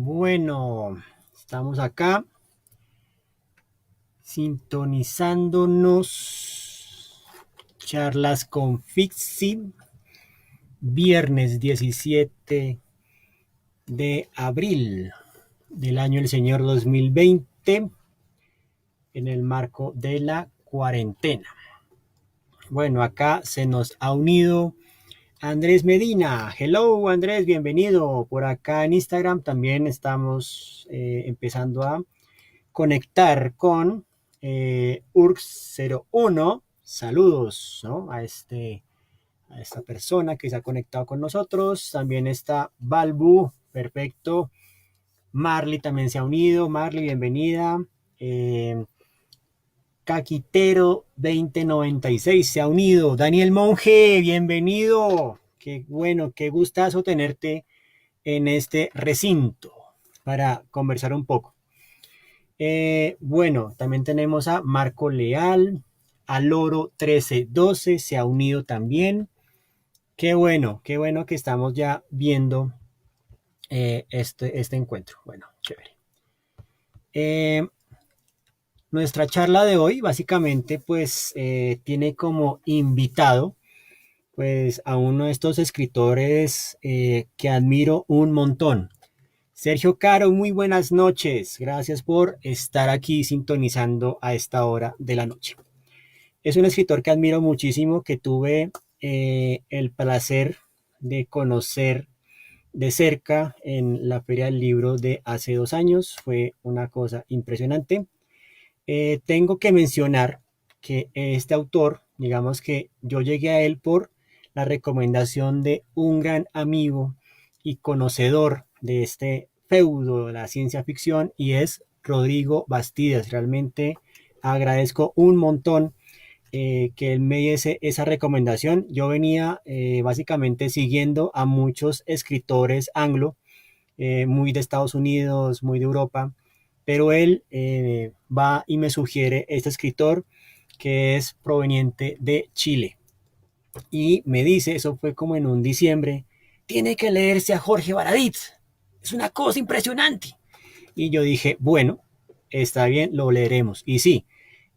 Bueno, estamos acá sintonizándonos. Charlas con Fixi, viernes 17 de abril del año del Señor 2020, en el marco de la cuarentena. Bueno, acá se nos ha unido Andrés Medina. Hello Andrés, bienvenido. Por acá en Instagram también estamos empezando a conectar con Urx01. Saludos, ¿no? A esta persona que se ha conectado con nosotros. También está Balbu, perfecto. Marley también se ha unido. Marley, bienvenida. Caquitero 2096 se ha unido. Daniel Monge, bienvenido. Qué bueno, qué gustazo tenerte en este recinto para conversar un poco. Bueno, también tenemos a Marco Leal, a Loro 1312 se ha unido también. Qué bueno que estamos ya viendo este encuentro. Bueno, chévere. Eh, Nuestra charla de hoy básicamente pues tiene como invitado pues a uno de estos escritores que admiro un montón. Sergio Caro, muy buenas noches. Gracias por estar aquí sintonizando a esta hora de la noche. Es un escritor que admiro muchísimo, que tuve el placer de conocer de cerca en la Feria del Libro de hace 2 años. Fue una cosa impresionante. Tengo que mencionar que este autor, digamos que yo llegué a él por la recomendación de un gran amigo y conocedor de este feudo de la ciencia ficción, y es Rodrigo Bastidas. Realmente agradezco un montón que él me diese esa recomendación. Yo venía básicamente siguiendo a muchos escritores anglo, muy de Estados Unidos, muy de Europa, pero él va y me sugiere este escritor que es proveniente de Chile. Y me dice, eso fue como en un diciembre, tiene que leerse a Jorge Baradit. Es una cosa impresionante. Y yo dije, bueno, está bien, lo leeremos. Y sí,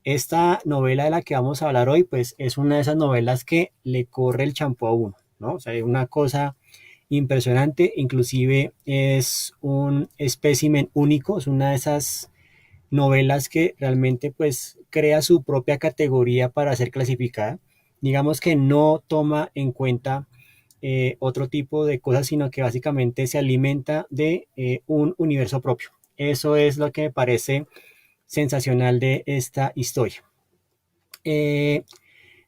esta novela de la que vamos a hablar hoy, pues es una de esas novelas que le corre el champú a uno, ¿no? O sea, es una cosa impresionante, inclusive es un espécimen único, es una de esas novelas que realmente pues crea su propia categoría para ser clasificada. Digamos que no toma en cuenta otro tipo de cosas, sino que básicamente se alimenta de un universo propio. Eso es lo que me parece sensacional de esta historia. Eh,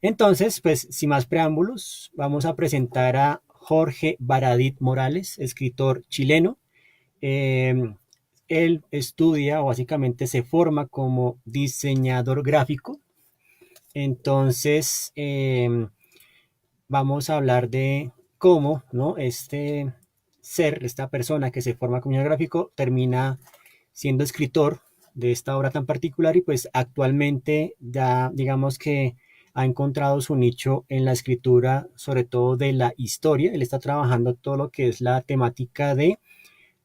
entonces, pues sin más preámbulos, vamos a presentar a Jorge Baradit Morales, escritor chileno. Eh, Él estudia o básicamente se forma como diseñador gráfico. Entonces, vamos a hablar de cómo, ¿no? Este ser, esta persona que se forma como diseñador gráfico, termina siendo escritor de esta obra tan particular, y pues actualmente ya digamos que ha encontrado su nicho en la escritura, sobre todo de la historia. Él está trabajando todo lo que es la temática de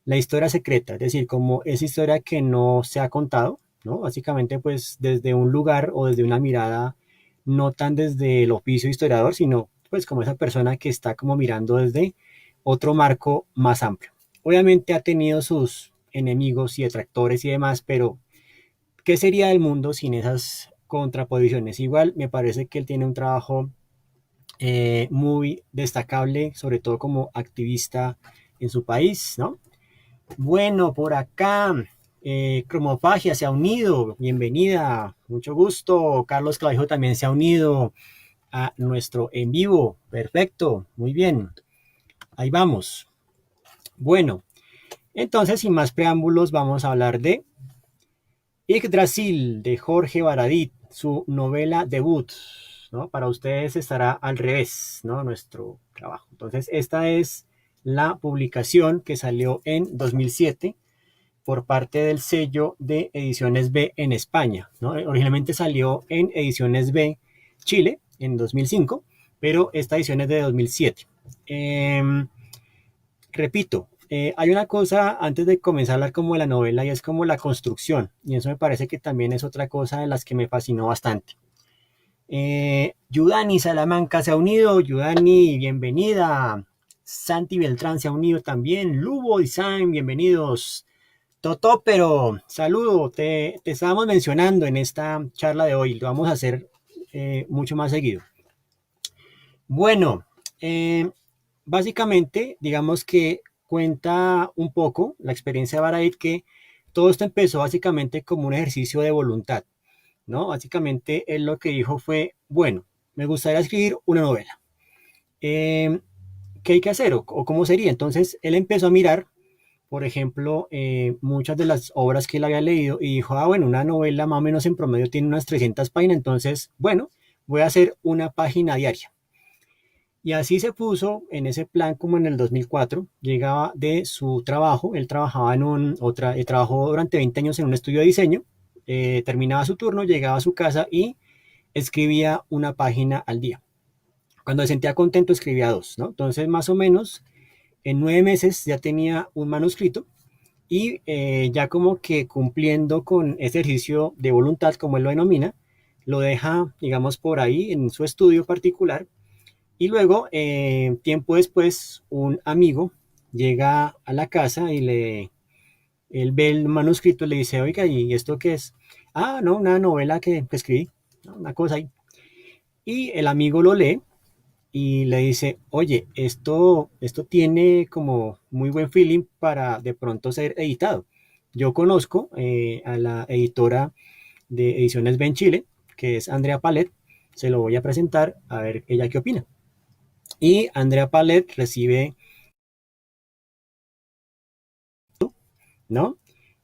la historia secreta, es decir, como esa historia que no se ha contado, ¿no? Básicamente pues desde un lugar o desde una mirada, no tan desde el oficio historiador, sino pues como esa persona que está como mirando desde otro marco más amplio. Obviamente ha tenido sus enemigos y detractores y demás, pero ¿qué sería del mundo sin esas contraposiciones? Igual me parece que él tiene un trabajo muy destacable, sobre todo como activista en su país, ¿no? Bueno, por acá, Cromofagia se ha unido, bienvenida, mucho gusto. Carlos Clavijo también se ha unido a nuestro en vivo, perfecto, muy bien, ahí vamos. Bueno, entonces sin más preámbulos vamos a hablar de Yggdrasil de Jorge Baradit, su novela debut, ¿no? Para ustedes estará al revés, ¿no? Nuestro trabajo. Entonces, esta es la publicación que salió en 2007 por parte del sello de Ediciones B en España, ¿no? Originalmente salió en Ediciones B Chile en 2005, pero esta edición es de 2007. Repito, hay una cosa antes de comenzar a hablar como de la novela y es como la construcción. Y eso me parece que también es otra cosa de las que me fascinó bastante. Yudani Salamanca se ha unido. Yudani, bienvenida. Santi Beltrán se ha unido también. Lubo Design, bienvenidos. Totó, pero saludo, te estábamos mencionando en esta charla de hoy, lo vamos a hacer mucho más seguido. Bueno, básicamente, digamos que cuenta un poco la experiencia de Baradit que todo esto empezó básicamente como un ejercicio de voluntad, ¿no? Básicamente él lo que dijo fue, bueno, me gustaría escribir una novela. Eh, ¿Qué hay que hacer o cómo sería? Entonces él empezó a mirar por ejemplo, muchas de las obras que él había leído y dijo, ah, bueno, una novela más o menos en promedio tiene unas 300 páginas, entonces, bueno, voy a hacer una página diaria. Y así se puso en ese plan como en el 2004, llegaba de su trabajo, él trabajaba trabajó durante 20 años en un estudio de diseño, terminaba su turno, llegaba a su casa y escribía una página al día. Cuando se sentía contento escribía dos, ¿no? Entonces, más o menos, en 9 meses ya tenía un manuscrito y ya como que cumpliendo con ese ejercicio de voluntad, como él lo denomina, lo deja, digamos, por ahí en su estudio particular y luego, tiempo después, un amigo llega a la casa y él ve el manuscrito y le dice, oiga, ¿y esto qué es? Ah, no, una novela que escribí, ¿no? Una cosa ahí. Y el amigo lo lee y le dice, oye, esto tiene como muy buen feeling para de pronto ser editado. Yo conozco a la editora de Ediciones Ben Chile, que es Andrea Palet, se lo voy a presentar a ver ella qué opina. Y Andrea Palet recibe, ¿no?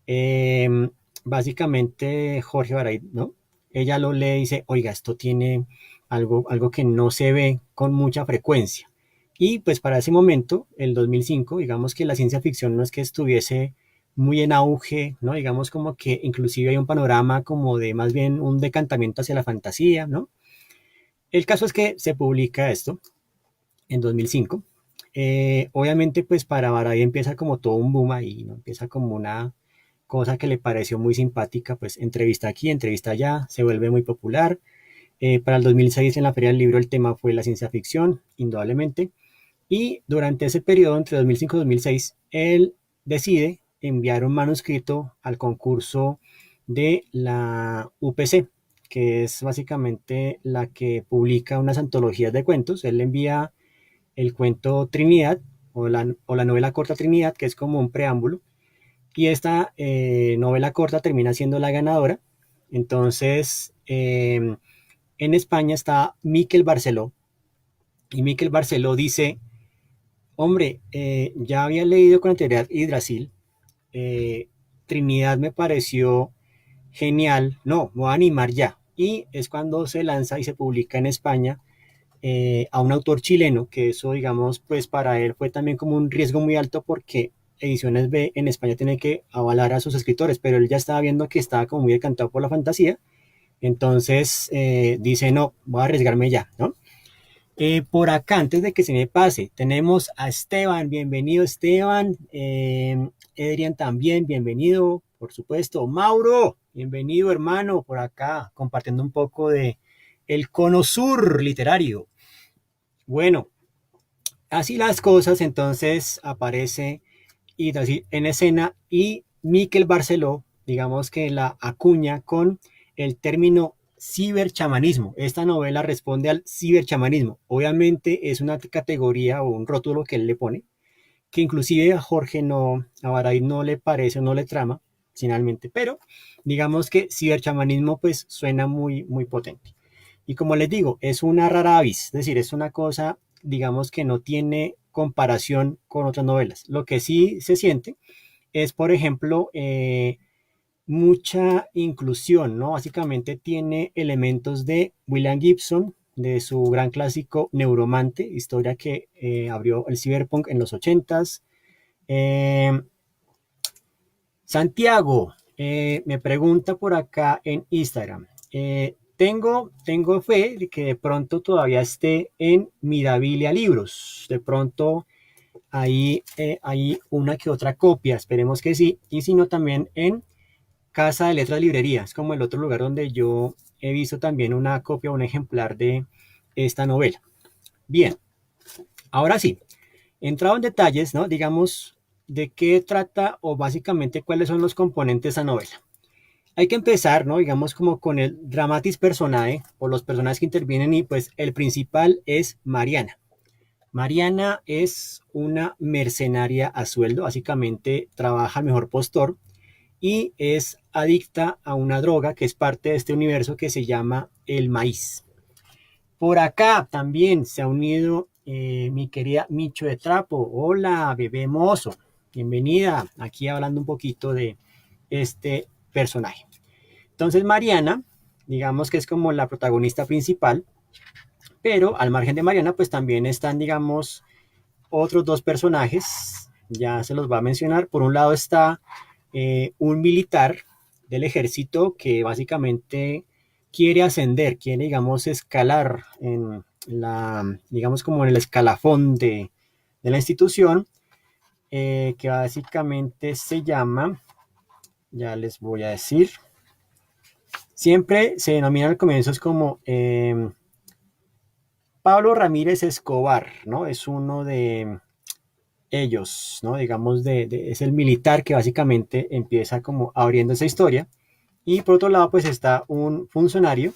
Eh, Básicamente Jorge Baray, ¿no? Ella lo lee y dice, oiga, esto tiene algo que no se ve con mucha frecuencia. Y pues para ese momento, el 2005, digamos que la ciencia ficción no es que estuviese muy en auge, ¿no? Digamos como que inclusive hay un panorama como de más bien un decantamiento hacia la fantasía, ¿no? El caso es que se publica esto en 2005. Obviamente pues para Baray empieza como todo un boom ahí, ¿no? Empieza como una cosa que le pareció muy simpática, pues entrevista aquí, entrevista allá, se vuelve muy popular. Para el 2006 en la Feria del Libro el tema fue la ciencia ficción, indudablemente, y durante ese periodo, entre 2005 y 2006, él decide enviar un manuscrito al concurso de la UPC, que es básicamente la que publica unas antologías de cuentos. Él envía el cuento Trinidad o la novela corta Trinidad, que es como un preámbulo, y esta novela corta termina siendo la ganadora. Entonces, en España está Miquel Barceló, y Miquel Barceló dice, hombre, ya había leído con anterioridad Yggdrasil, Trinidad me pareció genial, no, me voy a animar ya. Y es cuando se lanza y se publica en España a un autor chileno, que eso, digamos, pues para él fue también como un riesgo muy alto porque Ediciones B en España tiene que avalar a sus escritores, pero él ya estaba viendo que estaba como muy decantado por la fantasía, entonces dice, no, voy a arriesgarme ya, ¿no? Por acá, antes de que se me pase, tenemos a Esteban, bienvenido Esteban, Adrián también, bienvenido, por supuesto, Mauro, bienvenido hermano, por acá, compartiendo un poco de el cono sur literario. Bueno, así las cosas, entonces aparece y así en escena y Miquel Barceló, digamos que la acuña con el término ciberchamanismo. Esta novela responde al ciberchamanismo. Obviamente es una categoría o un rótulo que él le pone, que inclusive a Jorge no, a Baray no le parece o no le trama finalmente, pero digamos que ciberchamanismo pues suena muy potente. Y como les digo, es una rara avis, es decir, es una cosa, digamos, que no tiene comparación con otras novelas. Lo que sí se siente es, por ejemplo, mucha inclusión, ¿no? Básicamente tiene elementos de William Gibson, de su gran clásico Neuromante, historia que abrió el cyberpunk en los 80s. Santiago me pregunta por acá en Instagram. Tengo fe de que de pronto todavía esté en Mirabilia Libros. De pronto hay una que otra copia, esperemos que sí, y si no también en Casa de Letras Librería, es como el otro lugar donde yo he visto también una copia, un ejemplar de esta novela. Bien, ahora sí, entrado en detalles, ¿no? Digamos, de qué trata o básicamente cuáles son los componentes de esa novela. Hay que empezar, ¿no? Digamos como con el dramatis personae o los personajes que intervienen y pues el principal es Mariana. Mariana es una mercenaria a sueldo, básicamente trabaja al mejor postor y es adicta a una droga que es parte de este universo que se llama el maíz. Por acá también se ha unido mi querida Micho de Trapo. Hola, bebé mozo. Bienvenida. Aquí hablando un poquito de este personaje. Entonces, Mariana, digamos que es como la protagonista principal, pero al margen de Mariana, pues también están, digamos, otros dos personajes. Ya se los va a mencionar. Por un lado está un militar del ejército que básicamente quiere ascender, quiere, digamos, escalar en la, digamos, como en el escalafón de la institución, que básicamente se llama, ya les voy a decir, siempre se denomina al comienzo es como Pablo Ramírez Escobar, ¿no? Es uno de ellos, ¿no? Digamos, es el militar que básicamente empieza como abriendo esa historia. Y por otro lado, pues está un funcionario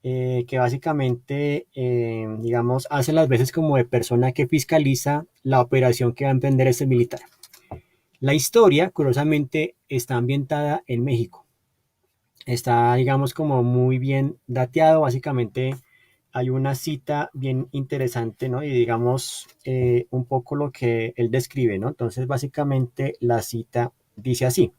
que básicamente, digamos, hace las veces como de persona que fiscaliza la operación que va a emprender este militar. La historia, curiosamente, está ambientada en México. Está, digamos, como muy bien dateado. Básicamente hay una cita bien interesante, ¿no? Y digamos un poco lo que él describe, ¿no? Entonces, básicamente la cita dice así.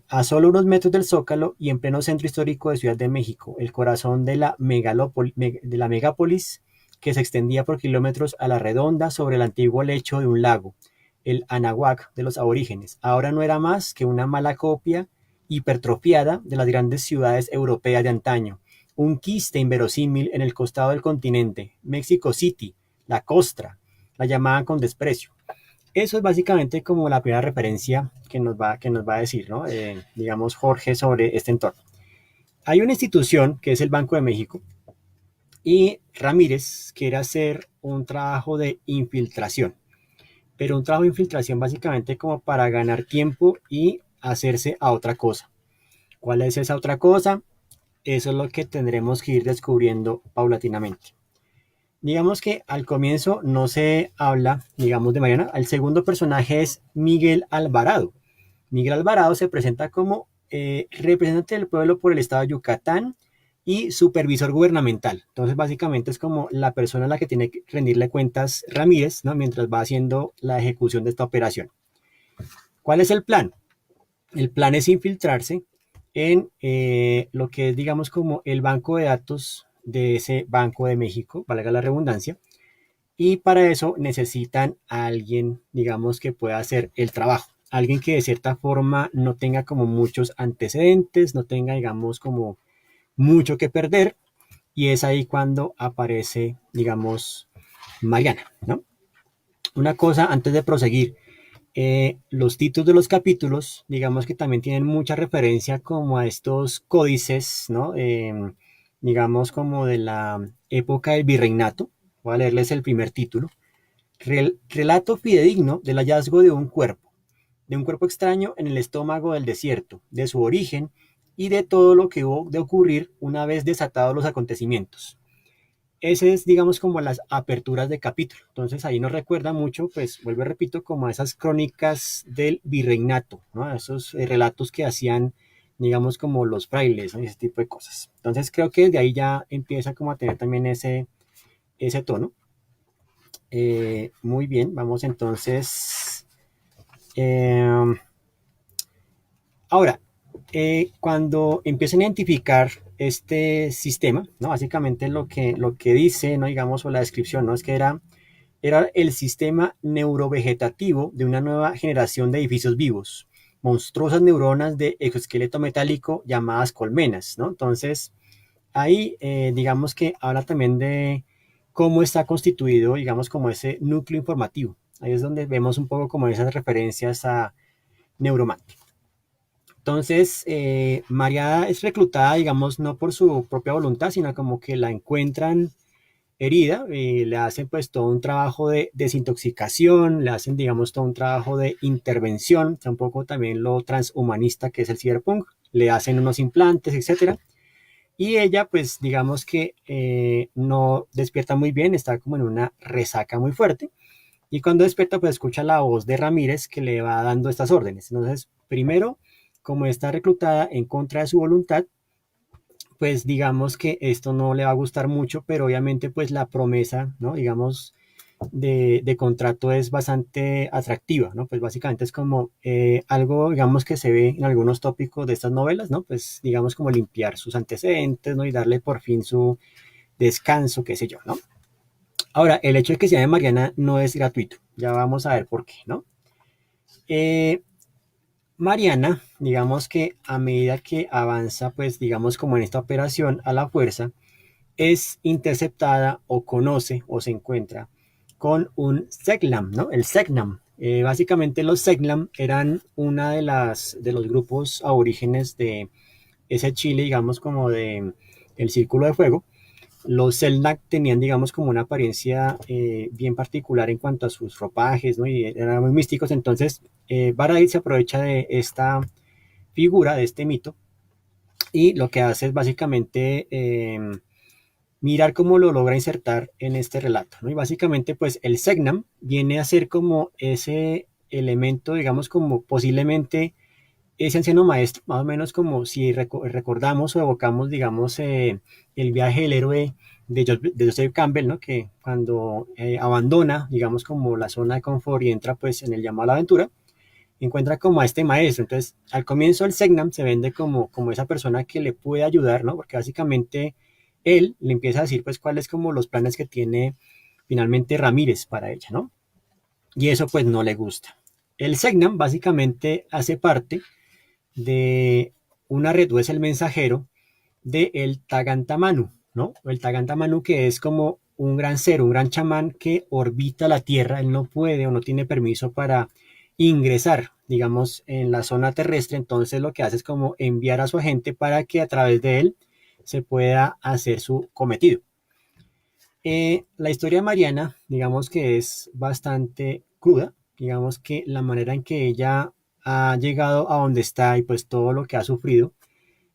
A solo unos metros del Zócalo y en pleno centro histórico de Ciudad de México, el corazón de la megápolis que se extendía por kilómetros a la redonda sobre el antiguo lecho de un lago, el Anahuac de los aborígenes, ahora no era más que una mala copia hipertrofiada de las grandes ciudades europeas de antaño, un quiste inverosímil en el costado del continente, Mexico City, la costra, la llamaban con desprecio. Eso es básicamente como la primera referencia que nos va a decir, ¿no? Digamos, Jorge sobre este entorno. Hay una institución que es el Banco de México y Ramírez quiere hacer un trabajo de infiltración, pero un trabajo de infiltración básicamente como para ganar tiempo y hacerse a otra cosa. ¿Cuál es esa otra cosa? Eso es lo que tendremos que ir descubriendo paulatinamente. Digamos que al comienzo no se habla, digamos, de Mariana. El segundo personaje es Miguel Alvarado. Miguel Alvarado se presenta como representante del pueblo por el estado de Yucatán y supervisor gubernamental. Entonces, básicamente es como la persona a la que tiene que rendirle cuentas Ramírez, ¿no? Mientras va haciendo la ejecución de esta operación. ¿Cuál es el plan? El plan es infiltrarse en lo que es, digamos, como el banco de datos de ese Banco de México, valga la redundancia, y para eso necesitan a alguien, digamos, que pueda hacer el trabajo. Alguien que de cierta forma no tenga como muchos antecedentes, no tenga, digamos, como mucho que perder, y es ahí cuando aparece, digamos, Mariana, ¿no? Una cosa antes de proseguir, los títulos de los capítulos, digamos que también tienen mucha referencia como a estos códices, ¿no? Digamos como de la época del virreinato. Voy a leerles el primer título. Relato fidedigno del hallazgo de un cuerpo extraño en el estómago del desierto, de su origen y de todo lo que hubo de ocurrir una vez desatados los acontecimientos. Ese es, digamos, como las aperturas de capítulo. Entonces ahí nos recuerda mucho, pues vuelvo y repito, como a esas crónicas del virreinato, ¿no? A esos relatos que hacían, digamos, como los frailes, ¿no? Y ese tipo de cosas. Entonces creo que de ahí ya empieza como a tener también ese tono. Muy bien, vamos entonces. Eh, Ahora, cuando empiezan a identificar este sistema, ¿no? Básicamente lo que dice, ¿no? Digamos, o la descripción, ¿no? Es que era el sistema neurovegetativo de una nueva generación de edificios vivos, monstruosas neuronas de exoesqueleto metálico llamadas colmenas, ¿no? Entonces, ahí digamos que habla también de cómo está constituido, digamos, como ese núcleo informativo. Ahí es donde vemos un poco como esas referencias a Neuromante. Entonces, María es reclutada, digamos, no por su propia voluntad, sino como que la encuentran herida, le hacen pues todo un trabajo de desintoxicación, le hacen, digamos, todo un trabajo de intervención, un poco también lo transhumanista que es el cyberpunk, le hacen unos implantes, etcétera. Y ella, pues, digamos que no despierta muy bien, está como en una resaca muy fuerte. Y cuando despierta, pues escucha la voz de Ramírez que le va dando estas órdenes. Entonces, primero, como está reclutada en contra de su voluntad, pues digamos que esto no le va a gustar mucho, pero obviamente pues la promesa, ¿no? Digamos, de contrato es bastante atractiva, ¿no? Pues básicamente es como algo, digamos, que se ve en algunos tópicos de estas novelas, ¿no? Pues digamos como limpiar sus antecedentes, ¿no? Y darle por fin su descanso, qué sé yo, ¿no? Ahora, el hecho de que se llame Mariana no es gratuito, ya vamos a ver por qué, ¿no? Eh, Mariana, digamos que a medida que avanza, pues digamos como en esta operación a la fuerza, es interceptada o conoce o se encuentra con un Seglam, ¿no? El Segnam. Básicamente los Seglam eran una de los grupos aborígenes de ese Chile, digamos como de el Círculo de Fuego. Los Selknam tenían, digamos, como una apariencia bien particular en cuanto a sus ropajes, ¿no? Y eran muy místicos. Entonces, Baradit se aprovecha de esta figura, de este mito, y lo que hace es básicamente mirar cómo lo logra insertar en este relato, ¿no? Y básicamente, pues el Segnam viene a ser como ese elemento, digamos, como posiblemente ese anciano maestro, más o menos como si recordamos o evocamos, digamos, el viaje del héroe de Joseph Campbell, ¿no? Que cuando abandona, digamos, como la zona de confort y entra, pues, en el llamado a la aventura, encuentra como a este maestro. Entonces, al comienzo el Segnam se vende como esa persona que le puede ayudar, ¿no? Porque básicamente él le empieza a decir, pues, cuáles como los planes que tiene finalmente Ramírez para ella, ¿no? Y eso, pues, no le gusta. El Segnam básicamente hace parte de una red o es el mensajero de el Tagantamanu, ¿no? El Tagantamanu que es como un gran ser, un gran chamán que orbita la Tierra, él no puede o no tiene permiso para ingresar, digamos, en la zona terrestre, entonces lo que hace es como enviar a su agente para que a través de él se pueda hacer su cometido. La historia de Mariana, digamos que es bastante cruda, digamos que la manera en que ella ha llegado a donde está y pues todo lo que ha sufrido,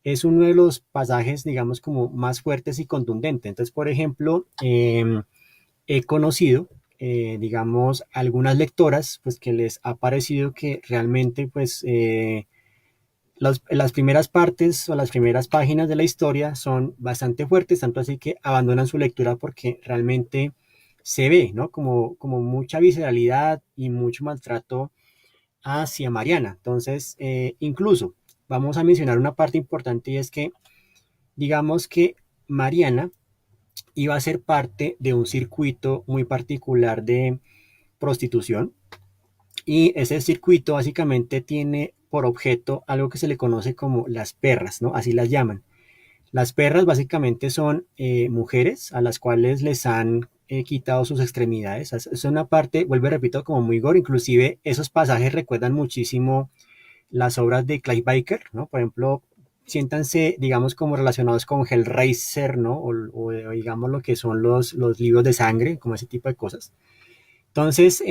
es uno de los pasajes, digamos, como más fuertes y contundentes. Entonces, por ejemplo, he conocido, digamos, algunas lectoras, pues que les ha parecido que realmente, pues, las primeras partes o las primeras páginas de la historia son bastante fuertes, tanto así que abandonan su lectura porque realmente se ve, ¿no? Como mucha visceralidad y mucho maltrato hacia Mariana. Entonces, incluso vamos a mencionar una parte importante y es que, digamos que Mariana iba a ser parte de un circuito muy particular de prostitución y ese circuito básicamente tiene por objeto algo que se le conoce como las perras, ¿no? Así las llaman. Las perras básicamente son mujeres a las cuales les han quitado sus extremidades. Es una parte, vuelvo y repito, como muy gore. Inclusive esos pasajes recuerdan muchísimo las obras de Clive Barker, ¿no? Por ejemplo, siéntanse, digamos, como relacionados con Hellraiser, ¿no? O digamos lo que son los libros de sangre, como ese tipo de cosas. Entonces,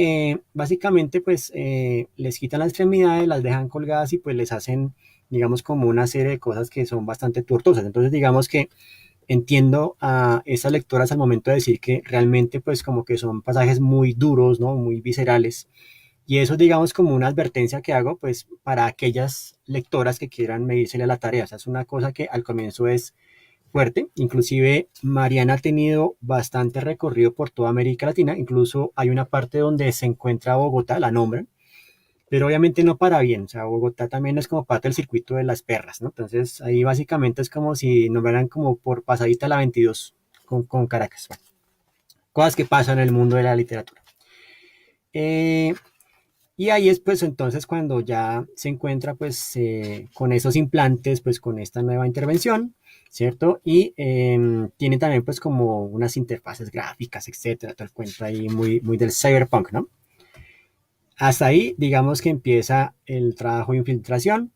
básicamente, pues les quitan las extremidades, las dejan colgadas y pues les hacen, digamos, como una serie de cosas que son bastante tortuosas. Entonces, digamos que entiendo a esas lectoras al momento de decir que realmente, pues como que son pasajes muy duros, ¿no? Muy viscerales. Y eso, digamos, como una advertencia que hago, pues para aquellas lectoras que quieran medírsele a la tarea. O sea, es una cosa que al comienzo es fuerte. Inclusive Mariana ha tenido bastante recorrido por toda América Latina. Incluso hay una parte donde se encuentra Bogotá, la nombran, pero obviamente no para bien. O sea, Bogotá también es como parte del circuito de las perras, ¿no? Entonces ahí básicamente es como si nombraran como por pasadita la 22 con Caracas. Bueno, cosas que pasan en el mundo de la literatura. Eh, Y ahí es pues entonces cuando ya se encuentra pues con esos implantes, pues con esta nueva intervención, ¿cierto? Y tiene también pues como unas interfaces gráficas, etcétera, todo el cuento ahí muy, muy del cyberpunk, ¿no? Hasta ahí digamos que empieza el trabajo de infiltración.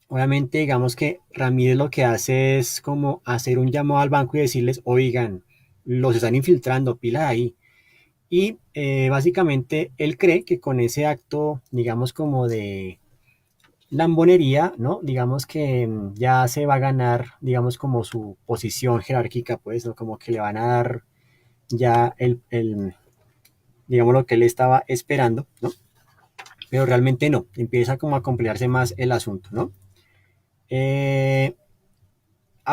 Obviamente digamos que Ramírez lo que hace es como hacer un llamado al banco y decirles, oigan, los están infiltrando, pila ahí. Y básicamente él cree que con ese acto, digamos como de lambonería, ¿no? Digamos que ya se va a ganar, digamos como su posición jerárquica, pues, ¿no? Como que le van a dar ya digamos lo que él estaba esperando, ¿no? Pero realmente no, empieza como a complicarse más el asunto, ¿no? Eh,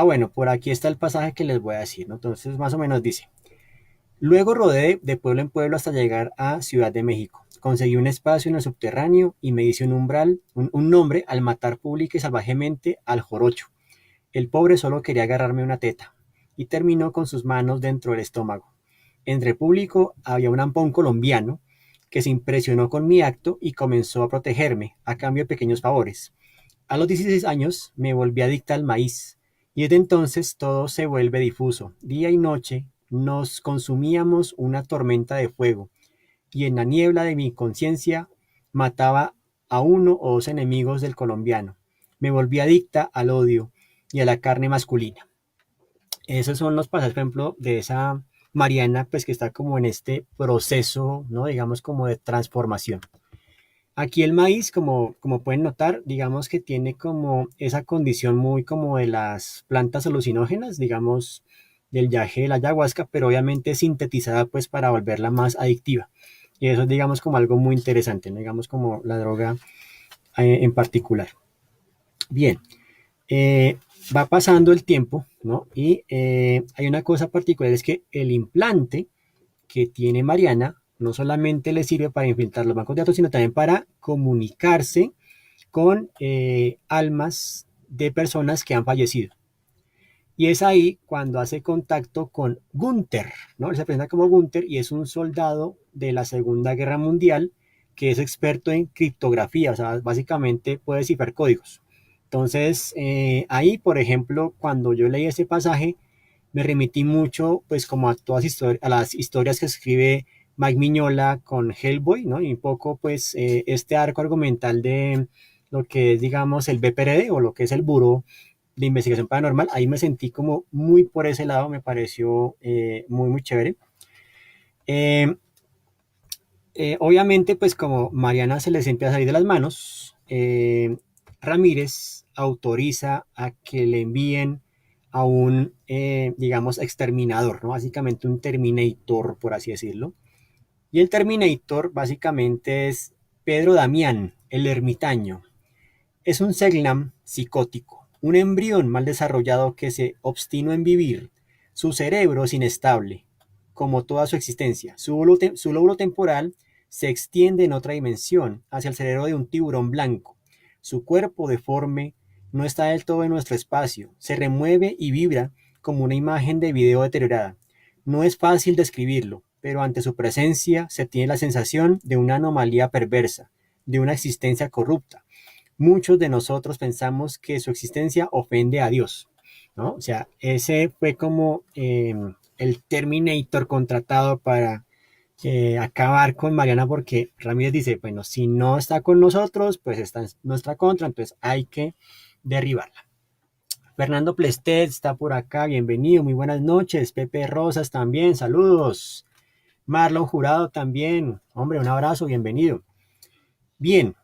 bueno, por aquí está el pasaje que les voy a decir, ¿no? Entonces, más o menos dice, luego rodé de pueblo en pueblo hasta llegar a Ciudad de México. Conseguí un espacio en el subterráneo y me hice un umbral, un nombre al matar pública y salvajemente al jorocho. El pobre solo quería agarrarme una teta y terminó con sus manos dentro del estómago. Entre público había un ampón colombiano que se impresionó con mi acto y comenzó a protegerme a cambio de pequeños favores. A los 16 años me volví adicta al maíz y desde entonces todo se vuelve difuso. Día y noche nos consumíamos una tormenta de fuego y en la niebla de mi conciencia mataba a uno o dos enemigos del colombiano. Me volví adicta al odio y a la carne masculina. Esos son los pasajes, por ejemplo, de esa Mariana, pues que está como en este proceso, ¿no? Digamos como de transformación. Aquí el maíz, como pueden notar, digamos que tiene como esa condición muy como de las plantas alucinógenas, digamos, del yaje, de la ayahuasca, pero obviamente sintetizada pues para volverla más adictiva. Y eso es, digamos, como algo muy interesante, ¿no? Digamos, como la droga en particular. Bien, eh, va pasando el tiempo, ¿no? Y hay una cosa particular, es que el implante que tiene Mariana no solamente le sirve para infiltrar los bancos de datos, sino también para comunicarse con almas de personas que han fallecido. Y es ahí cuando hace contacto con Gunther, ¿no? Él se presenta como Gunther y es un soldado de la Segunda Guerra Mundial que es experto en criptografía, o sea, básicamente puede descifrar códigos. Entonces, ahí, por ejemplo, cuando yo leí ese pasaje, me remití mucho, pues, como a a las historias que escribe Mike Mignola con Hellboy, ¿no? Y un poco, pues, este arco argumental de lo que es, digamos, el BPRD o lo que es el Buró de Investigación Paranormal. Ahí me sentí como muy por ese lado, me pareció muy, muy chévere. Eh, obviamente, pues, como Mariana se les empieza a salir de las manos, Ramírez autoriza a que le envíen a un, digamos, exterminador, ¿no? Básicamente un Terminator, por así decirlo. Y el Terminator básicamente es Pedro Damián, el ermitaño. Es un Segnam psicótico, un embrión mal desarrollado que se obstinó en vivir. Su cerebro es inestable, como toda su existencia. Su lóbulo temporal se extiende en otra dimensión, hacia el cerebro de un tiburón blanco. Su cuerpo deforme no está del todo en nuestro espacio, se remueve y vibra como una imagen de video deteriorada. No es fácil describirlo, pero ante su presencia se tiene la sensación de una anomalía perversa, de una existencia corrupta. Muchos de nosotros pensamos que su existencia ofende a Dios, ¿no? O sea, ese fue como el Terminator contratado para acabar con Mariana porque Ramírez dice, bueno, si no está con nosotros, pues está en nuestra contra, entonces hay que derribarla. Fernando Plestet está por acá, bienvenido, muy buenas noches. Pepe Rosas también, saludos. Marlon Jurado también, hombre, un abrazo, bienvenido. Bien,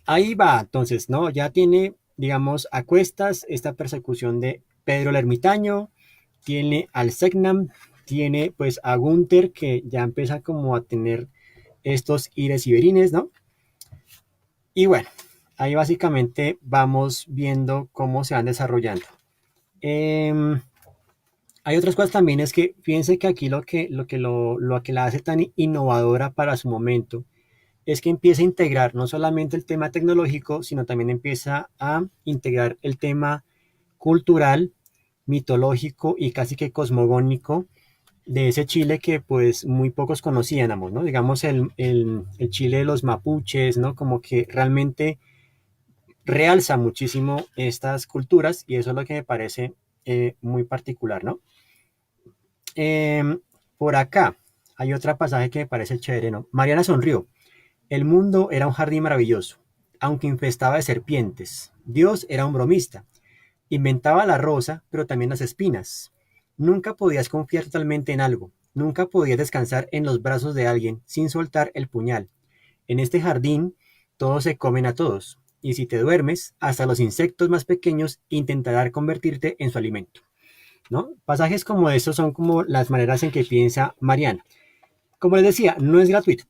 ahí va, entonces, ¿no? Ya tiene, digamos, a cuestas esta persecución de Pedro el Ermitaño, tiene al Segnam, tiene pues a Gunther que ya empieza como a tener estos ires y verines, ¿no? Y bueno, ahí básicamente vamos viendo cómo se van desarrollando. Eh, Hay otras cosas también, es que fíjense que aquí lo que la hace tan innovadora para su momento es que empieza a integrar no solamente el tema tecnológico, sino también empieza a integrar el tema cultural, mitológico y casi que cosmogónico de ese Chile que pues muy pocos conocíamos, ¿no? Digamos el Chile de los mapuches, ¿no? Como que realmente realza muchísimo estas culturas y eso es lo que me parece muy particular, ¿no? Por acá hay otro pasaje que me parece chévere, ¿no? Mariana sonrió. El mundo era un jardín maravilloso, aunque infestaba de serpientes. Dios era un bromista. Inventaba la rosa, pero también las espinas. Nunca podías confiar totalmente en algo. Nunca podías descansar en los brazos de alguien sin soltar el puñal. En este jardín, todos se comen a todos. Y si te duermes, hasta los insectos más pequeños intentarán convertirte en su alimento, ¿no? Pasajes como estos son como las maneras en que piensa Mariana. Como les decía, no es gratuito.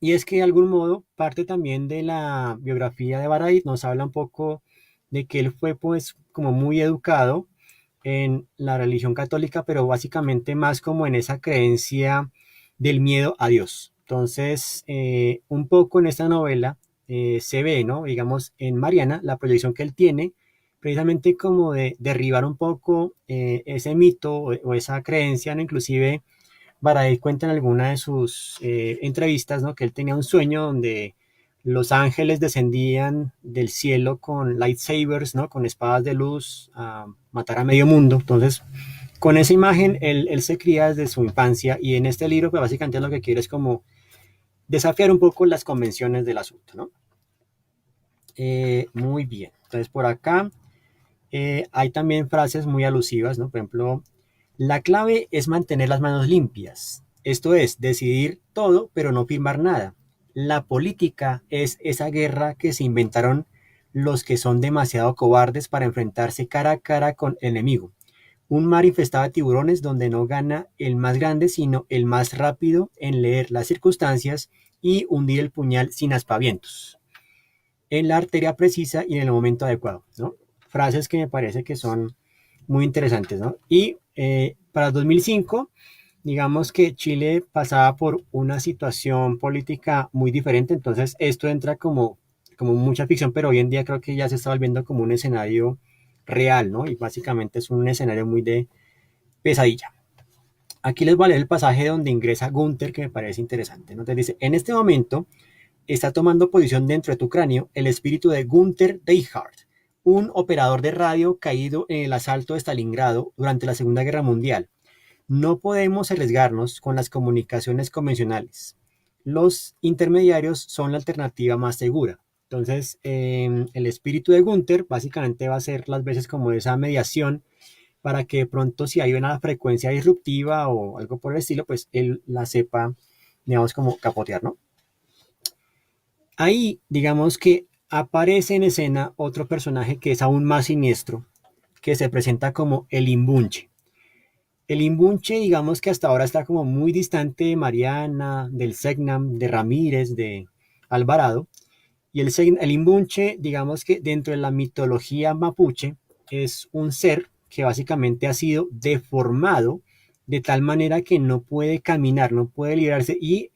Y es que de algún modo parte también de la biografía de Baradit nos habla un poco de que él fue pues como muy educado en la religión católica, pero básicamente más como en esa creencia del miedo a Dios. Entonces, un poco en esta novela se ve, ¿no? Digamos, en Mariana, la proyección que él tiene, precisamente como de derribar un poco ese mito o esa creencia, ¿no? Inclusive Baradit cuenta en alguna de sus entrevistas, ¿no? Que él tenía un sueño donde los ángeles descendían del cielo con lightsabers, ¿no? Con espadas de luz a matar a medio mundo. Entonces, con esa imagen, él se cría desde su infancia y en este libro, pues básicamente lo que quiere es como desafiar un poco las convenciones del asunto, ¿no? Muy bien. Entonces, por acá hay también frases muy alusivas, ¿no? Por ejemplo, la clave es mantener las manos limpias. Esto es, decidir todo, pero no firmar nada. La política es esa guerra que se inventaron los que son demasiado cobardes para enfrentarse cara a cara con el enemigo. Un mar infestado de tiburones donde no gana el más grande, sino el más rápido en leer las circunstancias y hundir el puñal sin aspavientos en la arteria precisa y en el momento adecuado, ¿no? Frases que me parece que son muy interesantes, ¿no? Y para 2005, digamos que Chile pasaba por una situación política muy diferente, entonces esto entra como mucha ficción, pero hoy en día creo que ya se está volviendo como un escenario real, ¿no? Y básicamente es un escenario muy de pesadilla. Aquí les voy a leer el pasaje donde ingresa Gunther, que me parece interesante, ¿no? Entonces dice, en este momento está tomando posición dentro de tu cráneo el espíritu de Gunther Deichhardt, un operador de radio caído en el asalto de Stalingrado durante la Segunda Guerra Mundial. No podemos arriesgarnos con las comunicaciones convencionales. Los intermediarios son la alternativa más segura. Entonces, el espíritu de Gunther básicamente va a ser las veces como esa mediación para que de pronto si hay una frecuencia disruptiva o algo por el estilo, pues él la sepa, digamos, como capotear, ¿no? Ahí, digamos que aparece en escena otro personaje que es aún más siniestro, que se presenta como el Imbunche. El Imbunche, digamos que hasta ahora está como muy distante de Mariana, del Segnam, de Ramírez, de Alvarado. Y el Imbunche, digamos que dentro de la mitología mapuche, es un ser que básicamente ha sido deformado de tal manera que no puede caminar, no puede librarse y